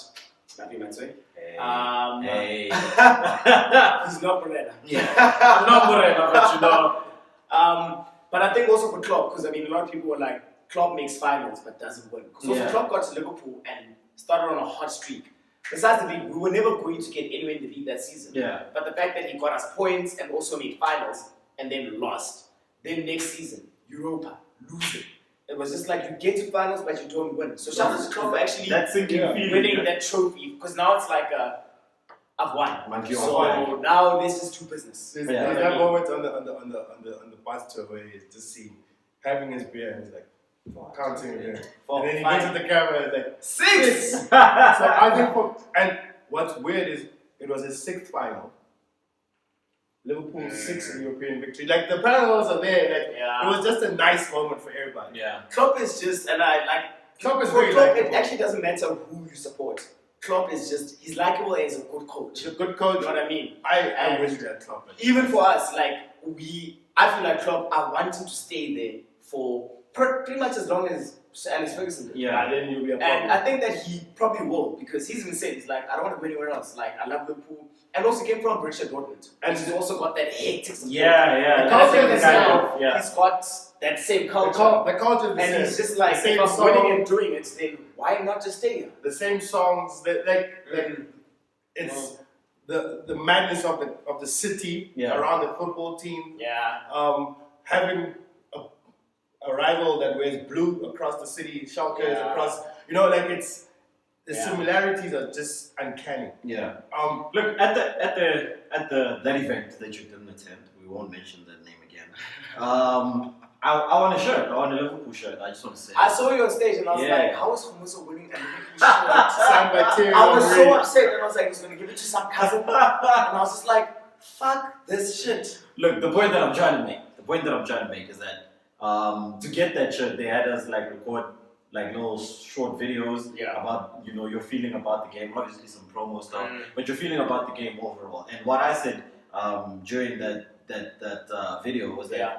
Happy Mansour. Hey. He's not Morena. Yeah. I'm not Morena, but you know. But I think also for Klopp, because I mean, a lot of people were like, Klopp makes finals but doesn't win. Because also Yeah. Klopp got to Liverpool and started on a hot streak. Besides the league, we were never going to get anywhere in the league that season. Yeah. But the fact that he got us points and also made finals and then lost. Then next season, Europa, losing. It was just like you get to finals but you don't win. So shout out to Klopp for actually That sinking Yeah. feeling. winning that trophy. Because now it's like I've won. Monkey So on now this is do business. There's, Yeah. there's that moment on the bus tour where he's just seen having his beer and he's like counting it there. Four, And then he five, goes to the camera and he's like 6! So I think and what's weird is it was his 6th final. Liverpool's 6th European victory. Like the parallels are there. Like Yeah. it was just a nice moment for everybody. Yeah. Klopp is just, and I like, Klopp is for very Klopp, it likable. actually doesn't matter who you support. Klopp is just, he's likable and he's a good coach. He's a good You coach. know what I mean? I And wish we had Klopp. Even for us, like, I feel like Klopp, I want him to stay there for pretty much as long as Sir Alex Ferguson did. Yeah. then you'll be a And problem. I think that he probably will, because he's even said, he's like, I don't want to go anywhere else. Like, I love Liverpool. And also came from Borussia Dortmund. And he's also got that hectic support. Yeah, yeah. And culture I think is that the now same, yeah. he's got that same the culture. culture is the And same. he's just like, the same if I'm song, winning and doing it, then why not just stay here? the same songs. That it's the madness of the city Yeah. around the football team. Yeah. Having a rival that wears blue across the city, Schalke is Yeah. across. You know, like it's the Yeah. similarities are just uncanny. Yeah. Um, Look at that event that you didn't attend. We won't mention that name again. I want a shirt. I want a Liverpool shirt. I just want to say. I saw you on stage and I was Yeah. like, how is Formosa winning a Liverpool shirt? signed by Thierry I was Henry. so upset and I was like, he's going to give it to some cousin. And I was just like, fuck this shit. Look, the point that I'm trying to make is that to get that shirt, they had us like record like little short videos Yeah. about your feeling about the game. Obviously some promo stuff, Mm. but your feeling about the game overall. And what I said during that video was that Yeah.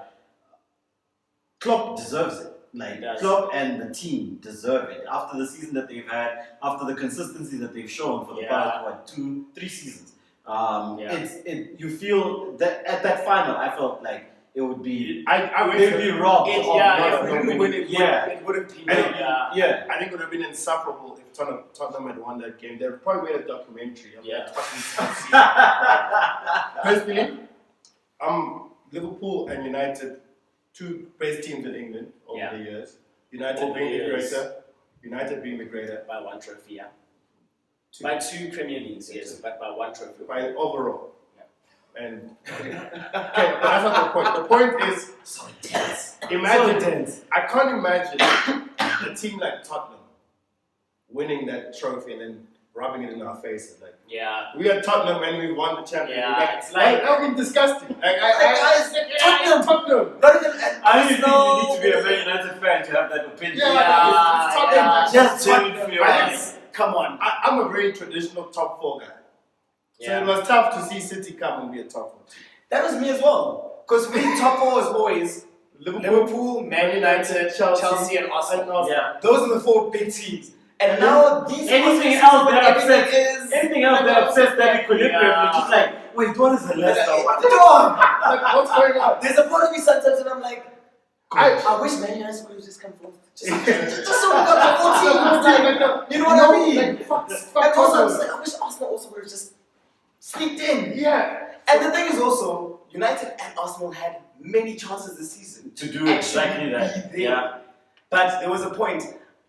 Klopp deserves it. like It does. Klopp and the team deserve it after the season that they've had, after the consistency that they've shown for the past 2-3 seasons. You feel that at that final, I felt like it would be. I wish it would be robbed. If we didn't win it, it would have been. I think it would have been insufferable if Tottenham had won that game. They probably made a documentary of that fucking season. Personally, Liverpool and United, two best teams in England over the years. United being the greater. By one trophy, by 2 Premier Leagues, yes, but by 1 trophy. By overall. And okay, but that's not the point. The point is So intense. imagine I can't imagine a team like Tottenham winning that trophy and then rubbing it in our faces. Like we are Tottenham and we won the Champions League. It's like that would be disgusting. Tottenham. Not even I think you need to be a Man United fan to have that opinion. It's Tottenham. Just Tottenham. Come on. I'm a very traditional top 4 guy. So it was tough to see City come and be a top 4 team. That was me as well. Because we top 4 was always Liverpool, Man United, Chelsea and Arsenal. Those are the 4 big teams. And now these anything else that upsets that equilibrium, you're just like, wait, what is the Leicester? Like, what's going on? There's a part of me sometimes and I'm like, I wish Man United would have just come forth. Just so we got the 4 teams. Like, you know what I mean? Like, fuck And also, I'm just like, I wish Arsenal also would have just sneaked in. Yeah. And the thing is also, United and Arsenal had many chances this season To do exactly that. be there. But there was a point,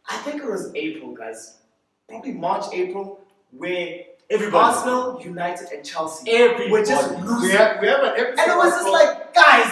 I think it was April, guys. Probably March, April, where Arsenal, United, and Chelsea were just losing. We have an episode. And it was just like, guys,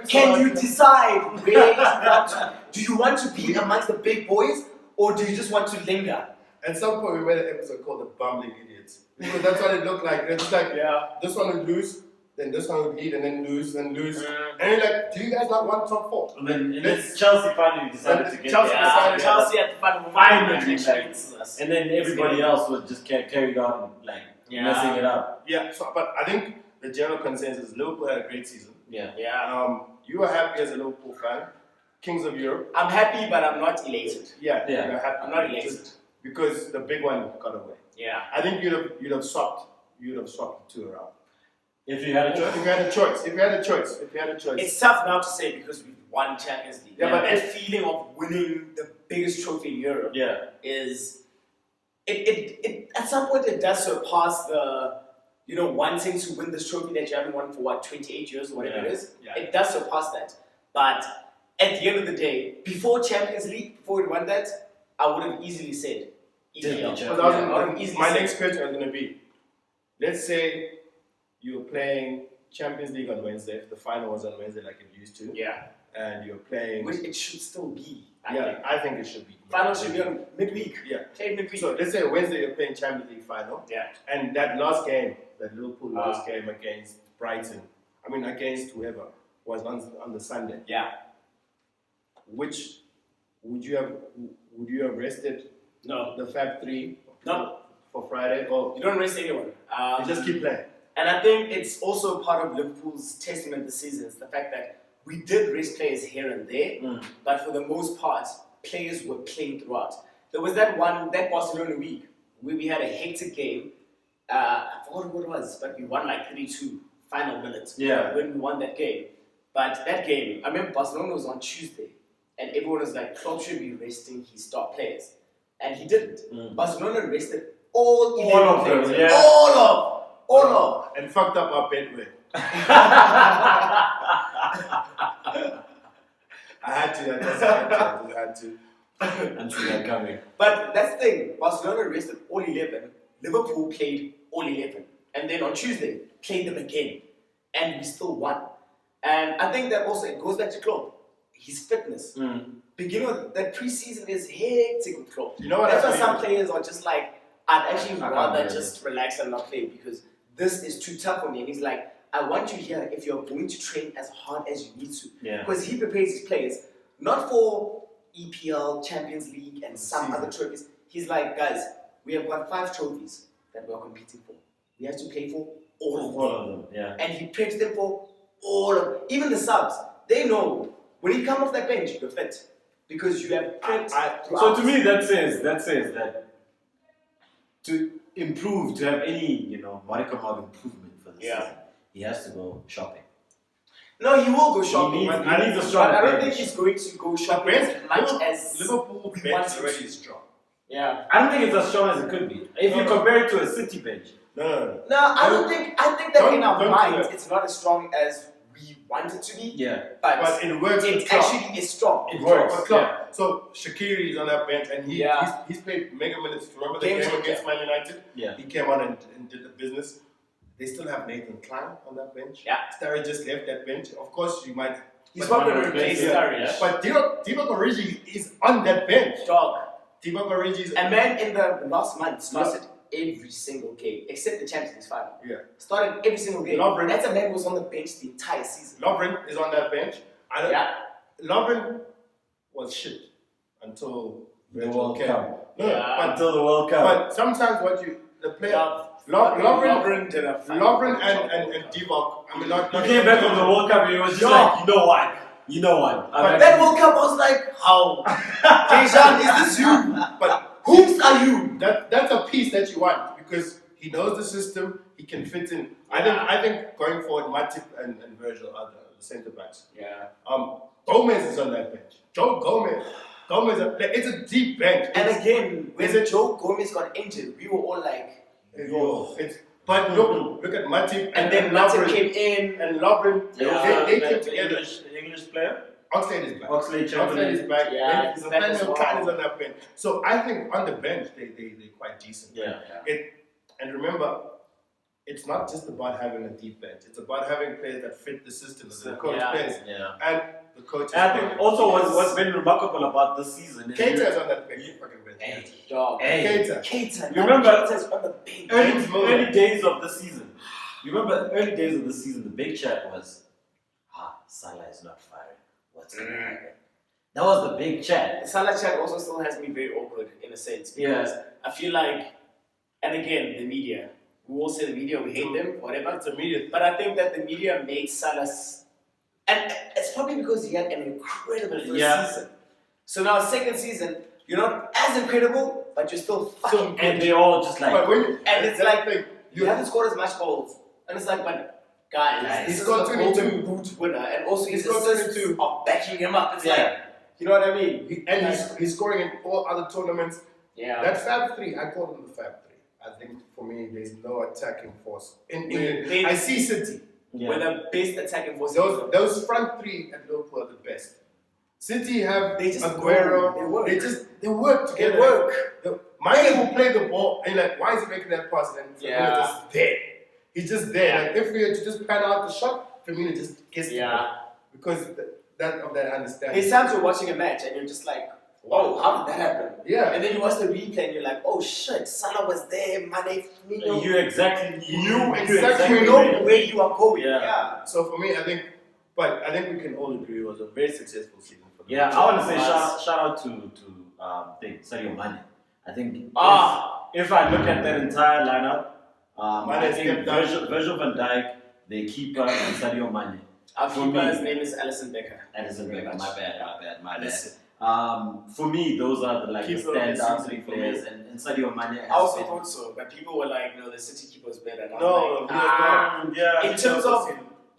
can you decide where you want to? Do you want to be amongst the big boys, or do you just want to linger? At some point, we made an episode called "The Bumbling Idiots" because that's what it looked like. It's like, this one would lose, then this one would lead, and then lose, and lose. And you're like, do you guys not want top 4? And then Chelsea finally decided to get Chelsea at the final Finally, us. and then everybody else was just carried on like messing it up. Yeah, but I think the general consensus is Liverpool had a great season. You were happy as a Liverpool fan, Kings of Europe. I'm happy, but I'm not elated. You're happy. I'm not elated because the big one got away. I think you'd have swapped the 2 around. If you had a choice. If you had a choice. It's tough now to say because we've won Champions League. But that feeling of winning the biggest trophy in Europe is it at some point it does surpass the wanting to win this trophy that you haven't won for 28 years or whatever it is. It does surpass that. But at the end of the day, before Champions League, before we won that, I would have easily said EPL. My next question is going to be, let's say you were playing Champions League on Wednesday. The final was on Wednesday like it used to. And you're playing... Which it should still be. I think it should be. Final should be on midweek. Played midweek. So let's say Wednesday you're playing Champions League final. And that last game, that Liverpool last game against Brighton, against whoever, was on the Sunday. Which would you have rested? No. The Fab 3 No. For Friday? Or you don't rest anyone. You just keep playing. And I think it's also part of Liverpool's testament this season is the fact that we did rest players here and there, but for the most part, players were playing throughout. There was that Barcelona week where we had a hectic game. I forgot what it was, but we won like 32 final minutes when we won that game. But that game, I remember Barcelona was on Tuesday, and everyone was like, Klopp should be resting his star players. And he didn't. Barcelona rested all 11 players. All of. And fucked up our bedway. I had to. And see that coming. But that's the thing. Barcelona rested all 11. Liverpool played all 11. And then on Tuesday, played them again. And we still won. And I think that also, it goes back to Klopp. His fitness. Beginning of that preseason is hectic with Klopp. You know what? That's why some players are just like, I'd actually rather just relax and not play because this is too tough for me. And he's like, I want you here if you're going to train as hard as you need to. Because he prepares his players not for EPL, Champions League, and some other trophies. He's like, guys, we have got 5 trophies that we're competing for. We have to play for all of them. And he preps them for all of them. Even the subs, they know when you come off that bench, you're fit. because you have played So throughout. to me, that says that to improve, to have any modicum of improvement for the Yeah. season, he has to go shopping. No, he will go shopping. needs- but he needs a strong but I don't bench. think he's going to go shopping bench- as much as Liverpool we bench want is him already to. strong. Yeah. I don't think it's as strong as it could be. If you No. compare it to a City bench, No. No, I don't think. I think that in our Don't do minds, that. it's not as strong as we want it to be. yeah, But it works with it Klopp. actually is strong. It Klopp, works, but Klopp. yeah. So Shaqiri is on that bench, and he's played mega minutes. Remember the Game game changer. against Man United? Yeah. He came on and did the business. They still have Nathan Klein on that bench. Yeah. Sturridge just left that bench. Of course, you might. He's but- probably going to replace Yeah. Sturridge. But Divock Origi is on that bench. Dog. Divock Origi is. And man, in the last month, started every single game except the Champions League final. Yeah. Started every single game. Lovren. That's a man who was on the bench the entire season. Lovren is on that bench. Yeah. Lovren was shit until the Virgil World came. Cup. No, Yeah. Until the World Cup. but sometimes the player. Lovren did a fine Lovren job. and Divock. I mean, not. He came back from the World Cup and he was just like, you know what? But That World Cup was like, how? Dejan, is this you? But Whom are you? that's a piece that you want because he knows the system. He can fit in. I think going forward, Matip and Virgil are the centre backs. Yeah. Gomez is on that bench. Joe Gomez. It's a deep bench. And It's- again, when is it- Joe Gomez got injured, we were all like, But look at Matip and then Matip Lovren came in. and Lovren. Yeah. They came together. English player. Oxlade is back. Oxlade Oxlade is back. Yeah, he's back as Nathaniel well. Klein is on that bench. So I think on the bench they're quite decent. Yeah. And remember, it's not just about having a deep bench. It's about having players that fit the system that the coach plays. Yeah. And the coach is And I think also what's been remarkable about this season is Keita is on that bench. Fucking bench. Hey, dog. Keita. Keita. You remember- Keita's on the bench. early days of the season. You remember early days of the season, the big chat was, Salah is not firing. What's going to happen? That was the big chat. The Salah chat also still has me very awkward in a sense because I feel like, and again, the media. We all say the media, we hate them, whatever. It's immediate. But I think that the media made Salah's, and it's probably because he had an incredible first season. So now second season, you're not as incredible, but you're still fucking And good. they all just like, But when And it's that like, thing, you haven't scored as much goals. And it's like, but guys, He this is scored a 22. golden boot winner. And also his scored assists 22. are backing him up. It's Yeah. like, you know what I mean? he's scoring in all other tournaments. Yeah. That Fab 3, I call him the Fab 3. I think for me, there's no attacking force. I see City. With the best attacking force. Those front three at Liverpool are the best. City have They just Aguero. go, they work. They work together. They work. Mine will play the ball and like, why is he making that pass? And then Firmino Yeah. just there. He's just there. Yeah. Like if we were to just pan out the shot, Firmino just gets the Yeah. ball. Because that understanding. There's times you're watching a match and you're just like, oh, how did that happen? Yeah. And then you watch the replay and you're like, oh shit, Salah was there, Mane, Firmino. you exactly You You exactly know where you are going. Yeah. So for me, I think we can all agree it was a very successful season for them. Yeah, I want to say Nice. shout out to Sadio Mane. I think Ah. if I look at that entire lineup, Mane I think stepped down. Virgil van Dijk, the keeper, and Sadio Mane. Our For keeper, me- his name is Alison Becker. Addison Very Becker, much. my bad. Listen. For me, those are the Keeper of the standout season three for me. players, and Sadio Mane has I also been- thought so, but people were like, no, the City keeper is better. And I was No, like, he was not. yeah. In terms of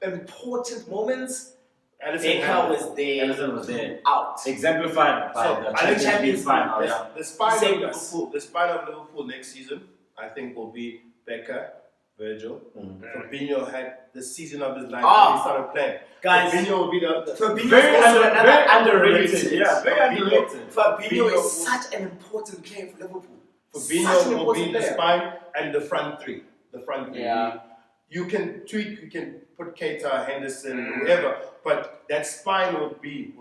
important moments, Becker was there. Alisson was there. Out. Exemplified by So, the I think Champions League Champions final. League, Yeah. The spine Saved of us. Liverpool, the spine of Liverpool next season, I think will be Becker, Virgil. Fabinho had the season of his life Ah. when he started playing. Guys, Fabinho will be the Fabinho Very is also under- another very underrated. Yeah, very underrated. Fabinho Fabinho is such an important player for Liverpool. Such an Fabinho will be important the player. spine and the front three. The front three. Yeah. You can tweak, you can put Keita, Henderson, whoever, but that spine will be.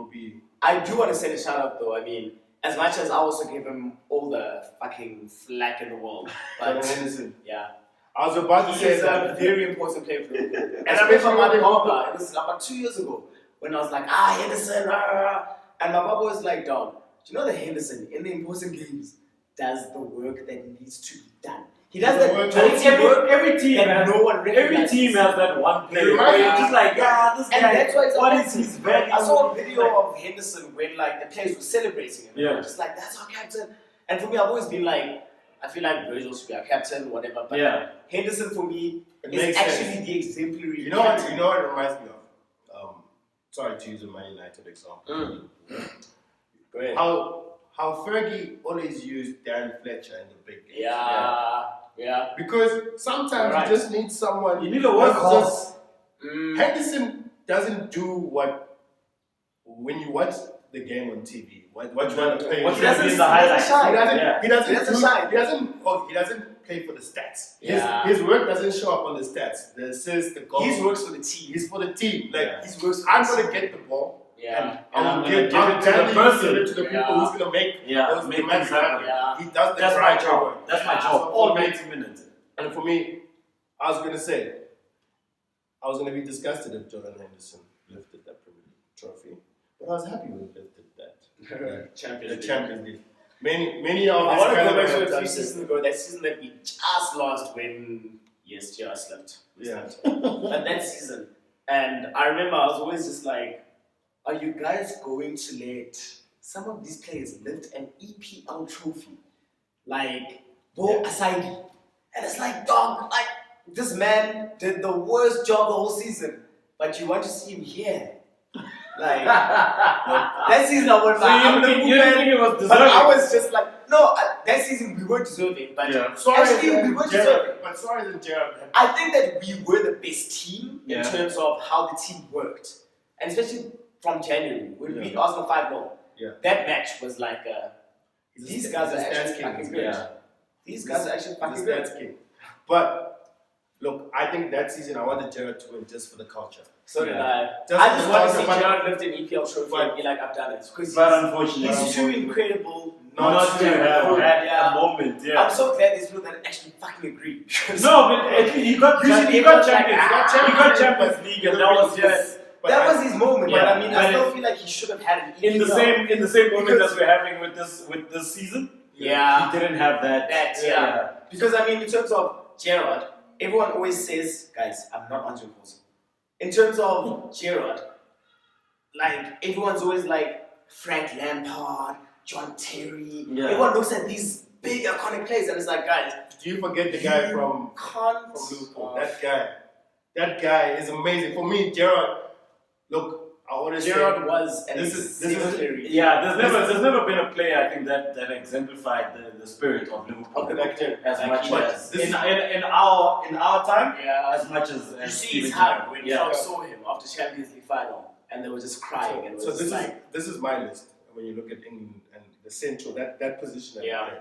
I do want to send a shout out though. I mean, as much as I also give him all the fucking flack in the world, but Henderson. yeah, I was about to he say is a that. very important player for Liverpool. And I Especially remember my when they- brother, it was about 2 years ago, when I was like, Henderson, and my brother was like, dog, do you know that Henderson in the important games does the work that needs to be done. He does The that work- dirty work Every team that has no one every recognizes. team has that one player Reminds where me- you're just like, yeah, this And guy. that's why it's What is offensive. his value? I saw a video of Henderson when like the players were celebrating him. Yeah. Just like, that's our captain. And for me, I've always been like, I feel like Virgil should be our captain, whatever. But Yeah. Henderson for me It is makes actually sense. the exemplary You know what? captain. You know what it reminds me of? Sorry to use a Man United example. Go ahead. How Fergie always used Darren Fletcher in the big games. Yeah. Because sometimes Right. you just need someone. You need a that's workhorse. just- Henderson doesn't do what when you watch the game on TV. What you want to play. What He he doesn't does in the highlights. shine. He doesn't He doesn't shine. He doesn't play for the stats. Yeah. His work doesn't show up on the stats. The assists, the goals. He works for the team. He's for the team. Like Yeah. He works for I'm the gonna team. get the ball. Yeah. And I'm gonna give give it to the gladly person. give it to the people Yeah. who's gonna make Yeah, those make demands things happen. Yeah. He does the That's my right job. work. That's my Yeah. job. So All for me- 90 minutes. And for me, I was gonna say, I was gonna be disgusted if Jordan Henderson lifted that Premier League trophy, but I was happy when he lifted that. The Champions League. Many of I his want to go caliber back to have a few done seasons ago. That season that we just lost when just slept. Yeah. But that season, and I remember I was always just like, are you guys going to let some of these players lift an EPL trophy? Like Bo Asagi. And it's like, dog, like this man did the worst job the whole season, but you want to see him here. Like that season I was So like, I'm you the didn't think it was but deserving? I was just like, no, that season we were deserving, but Yeah. actually we were deserving. But Suarez and Gerrard had I think that we were the best team in Yeah. terms of how the team worked, and especially from January when we beat Arsenal 5-0. Yeah. That match was like, he's these a- guys he's are a actually stats king. fucking good. Yeah. These guys are actually He's fucking a good. stats king. But look, I think that season I wanted Gerrard to win just for the culture. So did I. Just I just want to because see of my- Gerrard lift an EPL trophy But- and be like, I've done it. Because But unfortunately, he's too incredible not to have had a moment. I'm Yeah. so glad there's people that actually fucking agree. No, but at least he got Usually he got everyone's like, Champions. He got Champions League, and that was Yes. But That was his moment, but Yeah, I mean, but I still feel like he should have had an in the EPL. same moment Because- as we're having with this season. Yeah. He didn't have that. Yeah. Because I mean, in terms of Gerrard, everyone always says, guys, I'm not answering calls. In terms of Gerrard, like everyone's always like Frank Lampard, John Terry. Yeah. Everyone looks at these big iconic players and it's like, guys, do you forget the guy from can't. Liverpool? That guy is amazing. For me, Gerrard, look, I want to say Gerrard was an this is- exemplary. Yeah, there's never been a player I think that exemplified the spirit of Liverpool Okay, back there. as Like much he as does. in our time Yeah. as much as You see Steven his heart Gerrard. when Yeah. Klopp saw him after Champions League final, and they were just crying. And it So was this just is like, this is my list. When you look at England and the central that position that Yeah. they play.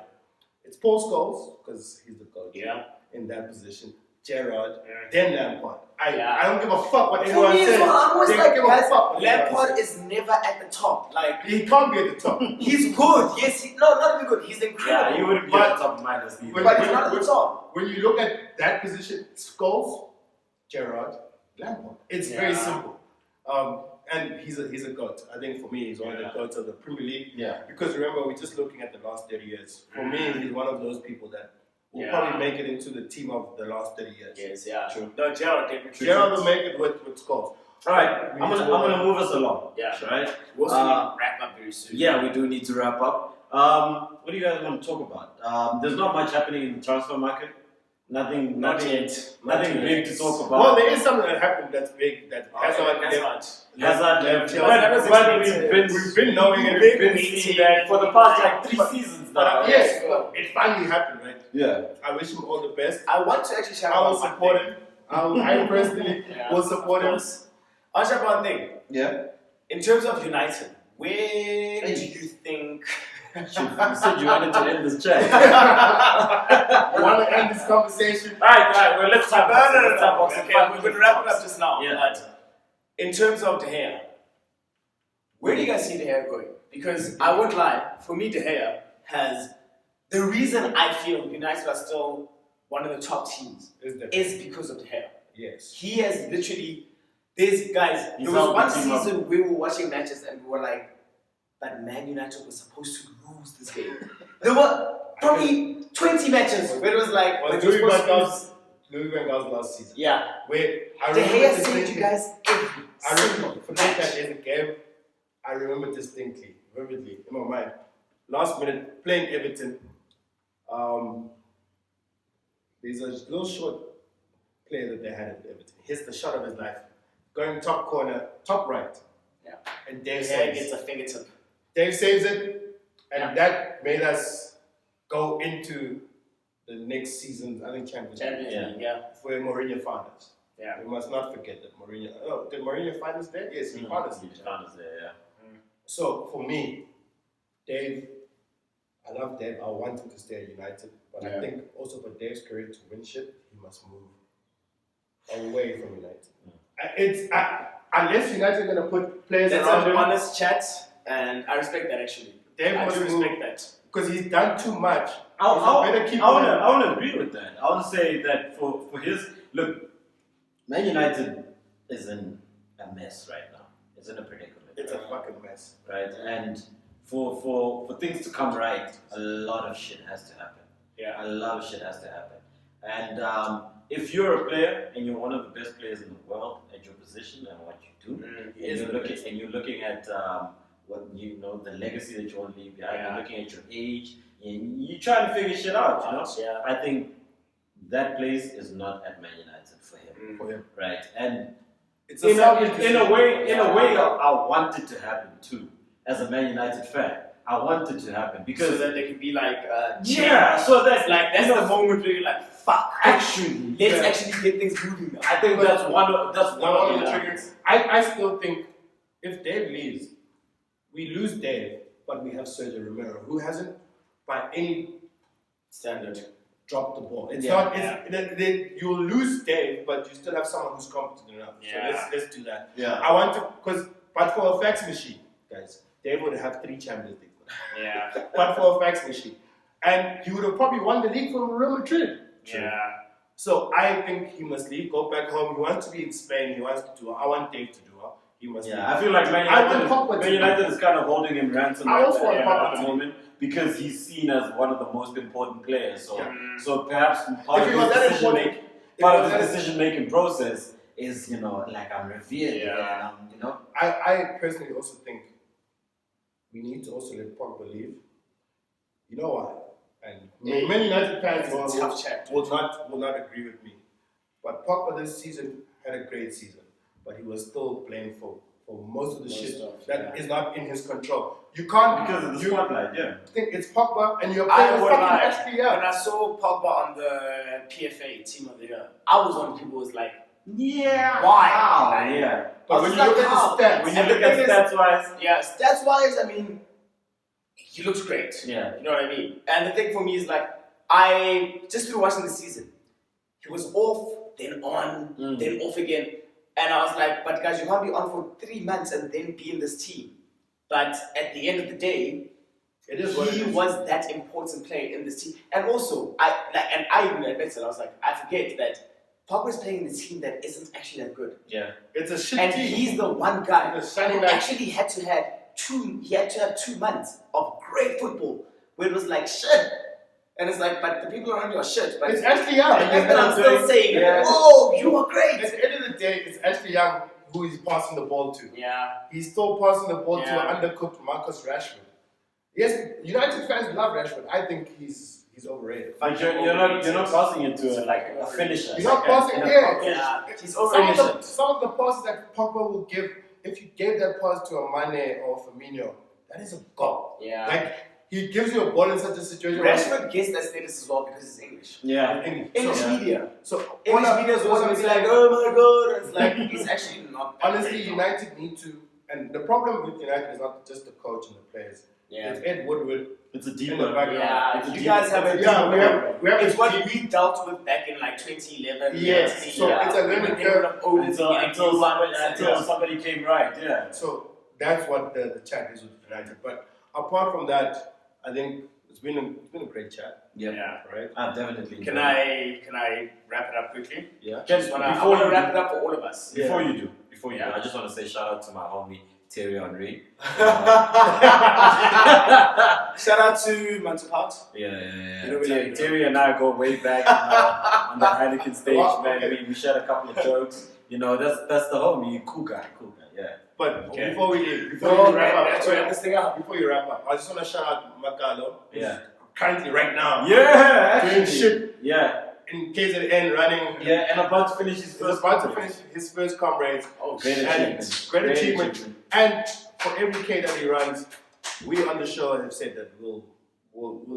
It's Paul Scholes because he's the coach. yeah. In that position, Gerrard, Yeah. then Lampard. Yeah. I don't give a fuck what For anyone me as says. well, I'm always They like, give a guys, fuck what anyone Lampard says. is never at the top. Like, He can't be at the top. he's good. Yes, no, not even good. He's incredible. Yeah, he wouldn't be But- at the top of my list either. But he's not at the top. When you look at that position, Scholes, Gerrard, Lampard. It's very Yeah. simple. And he's a goat. I think for me, he's one of the goats of the Premier League. Yeah. Because remember, we're just looking at the last 30 years. For me, he's one of those people that will Yeah. probably make it into the team of the last 30 years. Yes, yeah. True. No, Gerrard definitely. Gerrard will make it with Scholes. All right, I'm gonna move us along. Yeah. Right. We'll also need to wrap up very soon. Yeah, we do need to wrap up. What do you guys want to talk about? There's not much happening in the transfer market. Nothing big to talk about. Well, there is something that happened that's big that Hazard That's left. not. Hazard left. Chelsea. But expected. we've been knowing and We've we've been been seeing waiting. that for the past like 3 seasons now. But yes, Yeah. it finally happened, right? Yeah. I wish him all the best. I want to actually shout I will out one support thing. him. I personally Yeah. will support him. I'll shout out one thing. Yeah. In terms of United, where do you think? You said you wanted to end this chat. I want to end this conversation. All right. Well, let's talk. No. Okay, we're going to wrap it up just now. Yeah. But in terms of De Gea, where do you guys see De Gea going? Because I won't lie, for me, De Gea has the reason I feel United are still one of the top teams is because of De Gea. Yes. He has literally, there's guys, He's there was helped one the team up. season we were watching matches and we were like, but Man United was supposed to lose this game. There were, Probably 20 matches where it was like, Was when you're supposed to lose. Louis Van Gaal's last season. Yeah. Where I De remember Gea saved distinctly- you guys every I single remember, forget match. that as a game, I remember distinctly, vividly, in my mind. Last minute, playing Everton, there's a little short player that they had at Everton. Hits the shot of his life. Going top corner, top right. Yeah. And De Dave Gea saves gets it. a fingertip. Dave saves it, and Yeah. that made us go into the next season's, I think, Champions Champions Yeah. League, yeah. where Mourinho found us. Yeah. We must not forget that Mourinho. Oh, did Mourinho find us there? Yes, he found us. He found us there, yeah. So for me, Dave, I love Dave. I want him to stay at United, but I Yeah. think also for Dave's career to win shit, he must move away from United. Unless United are gonna put players That's around an him, honest chat, and I respect that actually. Dave I must do move respect that. because he's done too much. I He's a better keeper than- want to agree with that. I want to say that for his look, Man United is in a mess right now. It's in a predicament. It's a fucking mess. right? And for things to come right, a lot of shit has to happen. Yeah. A lot of shit has to happen. And if you're a player and you're one of the best players in the world at your position and what you do, and you're looking at what you know, the legacy that you want to leave behind, Yeah. you're looking at your age, and you're trying to figure shit out, you know? Yeah. I think that place is not at Man United for him, For him. right? And It's in selfish a way, Yeah. I want it to happen too. As a Man United fan, I want it to happen So because that they can be like, yeah. So that's that's you know, the moment where you're like, fuck. actually, Let's yeah. actually get things moving now. I think that's one of the the triggers. I still think if Dave leaves, we lose Dave, but we have Sergio Romero, who hasn't by any Standard. dropped the ball. It's Yeah. not. It's, you'll lose Dave, but you still have someone who's competent enough. Yeah. So let's do that. Yeah. I want to but for a fax machine, guys, Dave would have 3 Champions League. Yeah. But for a fax machine, and he would have probably won the league for Real Madrid. Yeah. So I think he must leave, go back home. He wants to be in Spain. He wants to do. I want Dave to do. He must. Yeah, leave. I feel like Man I United, want Pogba to Man United is kind of holding him ransom I also want at Pogba the to moment because he's seen as one of the most important players. So, Yeah. so perhaps part If of he was his that decision important- making, if part he of was his that- decision making process is like I'm revered. Yeah. And I'm, I personally also think we need to also let Pogba leave. You know why? And many United fans It's a tough chat. will not agree with me. But Pogba this season had a great season, but he was still playing for most of the Most shit stuff, that yeah. is not in his control. You can't because of the you spotlight. Yeah. think it's Pogba and you're I playing would fucking like, Ashley when Young. I saw Pogba on the PFA Team of the Year, I was one of the people who was like, Yeah. Why? How? Yeah. But I when was you look like, at how? the stats, When you And the look at thing is- stats wise, yeah, stats wise, I mean, he looks great. yeah. You know what I mean? And the thing for me is like, I just through watching the season, he was off, then on, then off again. And I was like, but guys, you can't be on for 3 months and then be in this team. But at the end of the day, it is what it he is. was that important player in this team. And also, I even admit it, I was like, I forget that Pogba is playing in a team that isn't actually that good. Yeah. It's a shit And team. he's the one guy It's a shining who light. actually had to have 2 months of great football where it was like shit. And it's like, but the people around you are shit. But It's Ashley Young. but I'm still saying, Yeah. oh, you are At great. the end of the day, it's Ashley Young who he's passing the ball to. Yeah. He's still passing the ball to Yeah. an undercooked Marcus Rashford. Yes, United fans love Rashford. I think he's overrated. But you're not passing it to a finisher. He's not Like passing in a it. pocket. Yeah. He's Some already some of the passes that Pogba will give, if you gave that pass to a Mane or Firmino, that is a goal. Yeah. Like, he gives you a ball in such a situation where Rashford gets that status as well because he's English. Yeah. English So, media. so English media is always going to be like, oh my god. It's like, he's actually not that honestly, great. United need to, and the problem with United is not just the coach and the players. Yeah. It's Ed Woodward. It's a In the deeper. back. Yeah, It's a you deep- guys have a Yeah, we have It's a what deep- we dealt with back in like 2011. Yes, 20, so it's a learning curve Until somebody came right. Yeah. So that's what the chat is with United. But apart from that, I think it's been a great chat. Yeah. Right? Definitely. Can I wrap it up quickly? Yeah. I want to wrap it up for all of us. Before you do, Yeah. I just want to say shout out to my homie Thierry Henry. Shout out to Mantle Park. Yeah. You know, Terry and I go way back on that Heineken stage, man. Okay. We shared a couple of jokes. You know, that's the homie. Cool guy. Yeah. But Okay. before we Oh, wrap up, let's wrap this thing up. before you wrap up, I just want to shout out Makalo. who's Yeah. Currently, right now. Yeah, Doing actually. shit Yeah. in KZN running. Yeah, and about to finish his He's first about to conference. finish his first comrades. Oh, Great shit. achievement. Great achievement. And for every K that he runs, we on the show have said that we'll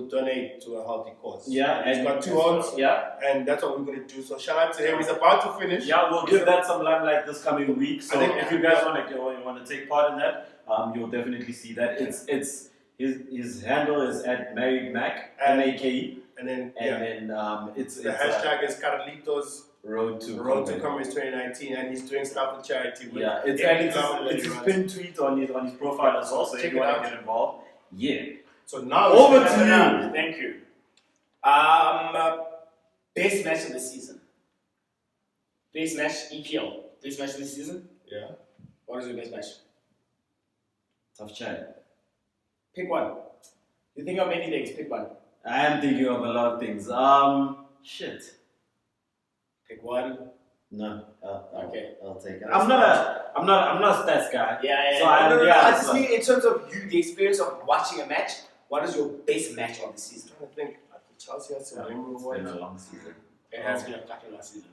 donate to a healthy cause. Yeah, He's and got 2 homes, Yeah. and that's what we're going to do. So shout out to him. He's about to finish. Yeah, we'll give that some limelight this coming week. So I think- if you guys want to take part in that, you'll definitely see that. It's his handle is at Married Mac, MAKE, And then it's the hashtag is Carlitos Road to Road to Comedy. Commerce 2019, and he's doing stuff with charity. With Yeah, it's every his clown that he his runs. pinned tweet on his profile as well. So Check if you it want out. to get involved, yeah. So now Over it's- to you. Thank you. Best match of the season. Best match, EPL. Best match of the season. Yeah. What is your best match? Tough chat. Pick one. You think of many things. Pick one. I am thinking of a lot of things. Shit. Pick one. No. Okay. I'll take it. I'm not a stats guy. Yeah. So I just mean in terms of you, the experience of watching a match. What is your best match of the season? I think Chelsea has some memorable It's been ones. a long season. It has been a fucking last season.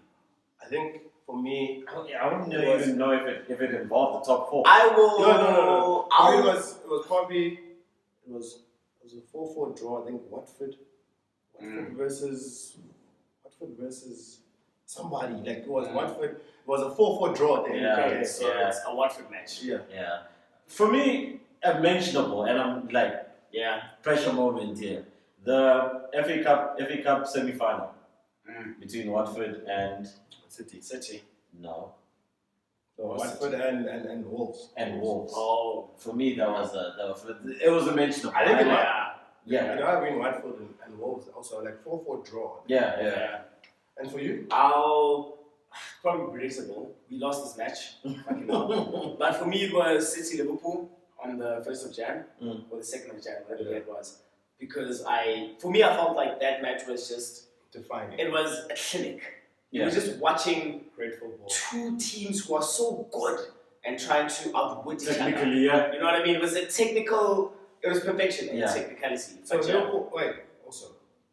I think for me, I wouldn't even know if it involved the top 4. I will. no. For me, I'll, it was probably it was a 4-4 draw. I think Watford versus somebody. Like it was Watford. It was a 4-4 draw. Then okay, so it's a Watford match. Yeah. For me, a mentionable, and I'm like, pressure moment here. The FA Cup semi-final between Watford and City. No. So Watford and Wolves. And Wolves. Oh. For me, that was a mentionable. I think it might. Yeah. I know I've been Watford and Wolves also like 4-4 draw. Yeah. And for you? I'll probably predictable. We lost this match. Fucking hell. But for me, it was City Liverpool on the 1st of Jan or the 2nd of Jan, whatever it was. Because I felt like that match was just Defining. it was a clinic. Yeah. It was just watching Great football. 2 teams who are so good and trying to outwit each other. Technically, yeah. You know what I mean? It was perfection and Yeah. technicality. So But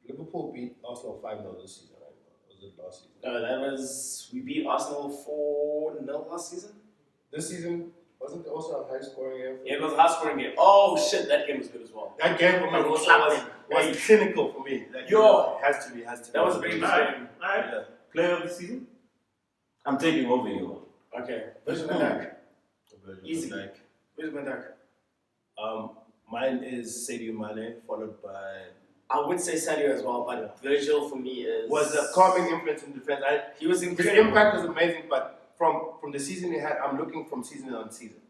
Liverpool beat Arsenal 5-0 this season, right? Or was it last season? No, we beat Arsenal 4-0 last season. This season wasn't it also a high scoring game? Yeah, it was a high scoring game. Oh shit, that game was good as well. That game for me also was clinical for me. Like, Yo. it has to be. That was a very good game. Alright. Yeah. Player of the season? I'm taking over you. Okay, Virgil van Dijk. Easy. Virgil van Dijk. Mine is Sadio Mane, followed by. I would say Sadio as well, but Virgil for me is Was a calming influence in defense. he was His incredible. impact was amazing, but from the season he had, I'm looking from season on season.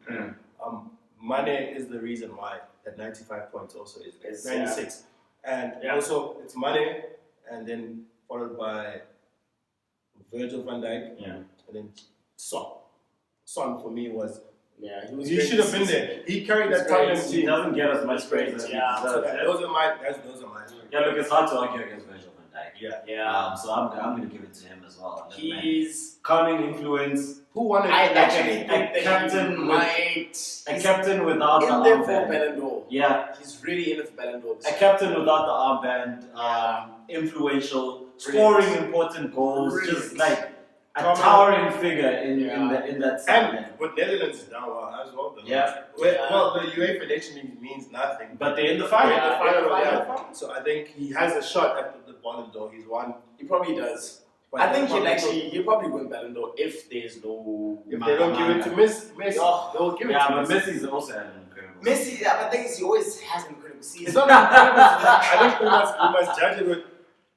Mane is the reason why that 95 points also is 96, and also it's Mane, and then followed by Virgil van Dijk, and then Son. Son for me was. Yeah, he was. He great should have been this there. season. He carried that He's great. Tottenham He team. doesn't get as much praise as he Yeah. deserves. So those are my. Yeah, look, it's hard to argue against Virgil van Dijk. Yeah. Yeah. So I'm going to give it to him as well. He's. Calming influence. Who won it? I actually a think that captain he with- might. A captain without the in there for armband. Ballon d'Or. Yeah, He's really in it for Ballon d'Or. a captain without the armband. Influential, scoring important goals, just like a towering figure in that side. And with Netherlands down as well. Yeah. Well, the UEFA Nation League means nothing. But they're in the They're final. in the final, Yeah. yeah. So I think he has a shot at the Ballon d'Or. He's won. He probably does. But I think he'll probably win Ballon d'Or if there's no. If they don't give it to Messi, Oh. they'll give it Yeah, to but Messi. Messi's also had an incredible. Messi, yeah, but the thing is, he always has an incredible season. It's not I think we must judge it with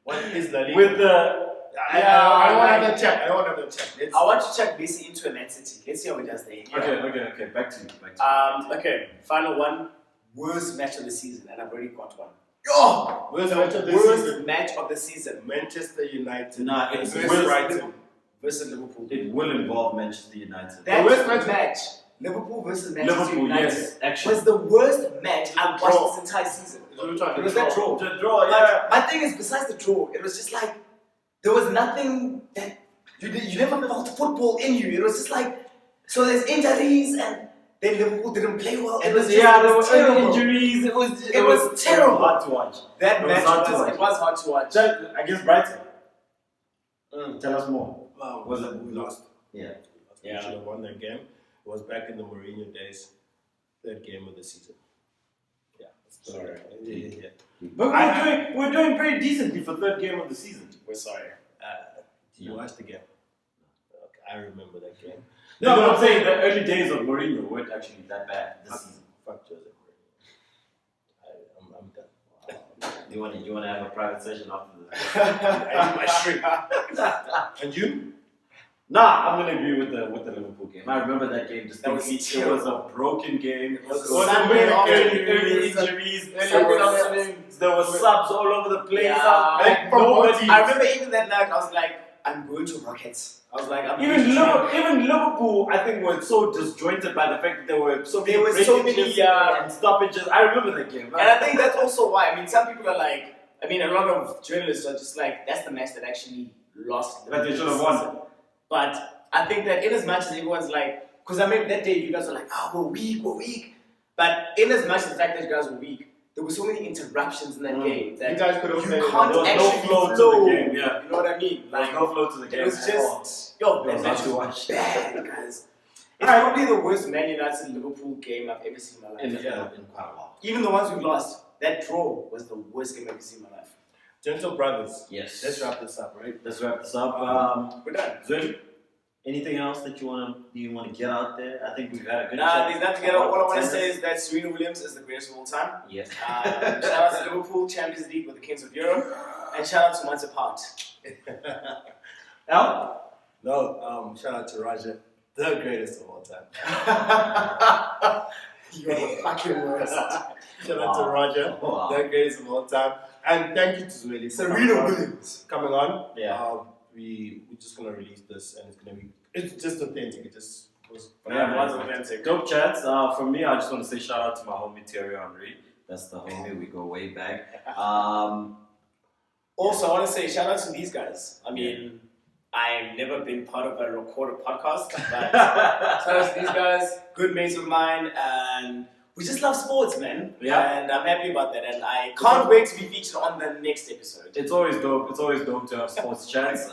what is La Liga. With the I don't want to have that check. I don't want to have that check. I want to check Messi into a Man City. Let's see how he does there. okay, back to you. Okay, final one. Worst match of the season, and I've already got one. Yo! Worst match of the Worst season. match of the season Manchester United. Nah, it's versus worst. Brighton. versus Liverpool. It will involve Manchester United. That worst match, match- Liverpool versus Manchester Liverpool, United yes, actually. was the worst match I've Draw. watched this entire season. It was that draw. The draw, yeah. But my thing is, besides the draw, it was just like there was nothing that you never felt football in you. It was just like so there's injuries and then Liverpool didn't play well. It was just, there were terrible. injuries. It was terrible. hard to watch. That It match hard to was hard to watch. Against Brighton. Tell us more. Was it we lost? Yeah. We should have won that game. It was back in the Mourinho days. Third game of the season. Yeah. Sorry. Yeah. But we're doing pretty decently for third game of the season. We're sorry. You watched the game? Okay, I remember that game. No, but I'm saying the early days of Mourinho weren't actually that bad this season. Fuck Jose Mourinho. I'm done. You want to have a private session after this? I need my shrink. And you? Nah, I'm gonna agree with the Liverpool game. I remember that game distinctly. That was It was a broken game. It was Sunday afternoon. early injuries. Sunday There were subs all over the place. Yeah. Like nobody. I remember even that night, I was like, I'm going to Rockets. I was like, I'm going Even to Liverpool, I think, were so disjointed by the fact that there were so many breakages and stoppages. I remember that game. And I think that's also why. I mean, some people are like, I mean, a lot of journalists are just like, that's the match that actually lost. That they should have won. But I think that in as much as everyone's like, because I mean, that day you guys were like, we're weak. But in as much as the fact that you guys were weak, there were so many interruptions in that game that You guys could have said can't there was actually no flow to the game. Yeah. You know what I mean? There was Like, no flow to the game. it was just, yo, It that was match hard to was watch. bad, guys. It's probably the worst Man United Liverpool game I've ever seen in my life. in quite a while. Even the ones we lost, that draw was the worst game I've ever seen in my life. Gentle brothers. Yes. Let's wrap this up, right? Let's wrap this up. We're done. Zweli, anything else that you want to get out there? I think we've had a good Nah, chat. there's nothing else. All I want to say is that Serena Williams is the greatest of all time. Yeah. Shout out to Liverpool, Champions League with the Kings of Europe. And shout out to Monty Part. Al? No, shout out to Raja, the greatest of all time. You're the fucking worst. Shout out to Raja, Wow. the greatest of all time. And thank you to Zweli for Serena Williams. coming on. Yeah. We're just gonna release this and it's just authentic. It just was Yeah, was man. authentic. Dope chats. From me, I just want to say shout out to my homie Thierry Henry. That's the homie. We go way back. Also, I want to say shout out to these guys. I mean, I've never been part of a recorded podcast, but shout out to these guys, good mates of mine, and we just love sports, man. Yeah. And I'm happy about that, and I can't wait to be featured on the next episode. It's always dope. It's always dope to have sports chats.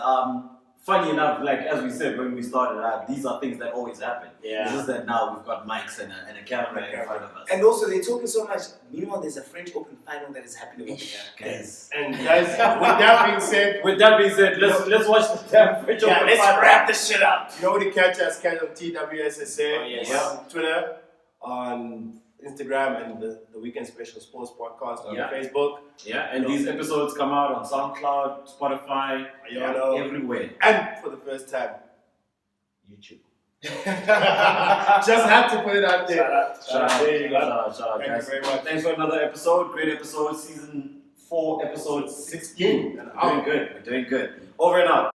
Funny enough, like as we said when we started, these are things that always happen. Yeah. It's just that now we've got mics and a camera in front of us. And also, they're talking so much. Meanwhile, there's a French Open final that is happening over here. Guys. And guys, with that being said, let's watch the damn French Yeah, Open let's final. wrap this shit up. you know where to catch us, catch on TWSSA, Oh, yes. on Twitter, on Instagram, and the Weekend Special Sports Podcast on Yeah. Facebook. Yeah, and these episodes come out on SoundCloud, Spotify, Ayolo. everywhere. And for the first time, YouTube. Just had to put it out there. Shout out, There you go. shout out, Thank guys. you very much. Thanks for another episode. Great episode, season 4, episode 16. And We're doing good. We're doing good. Over and out.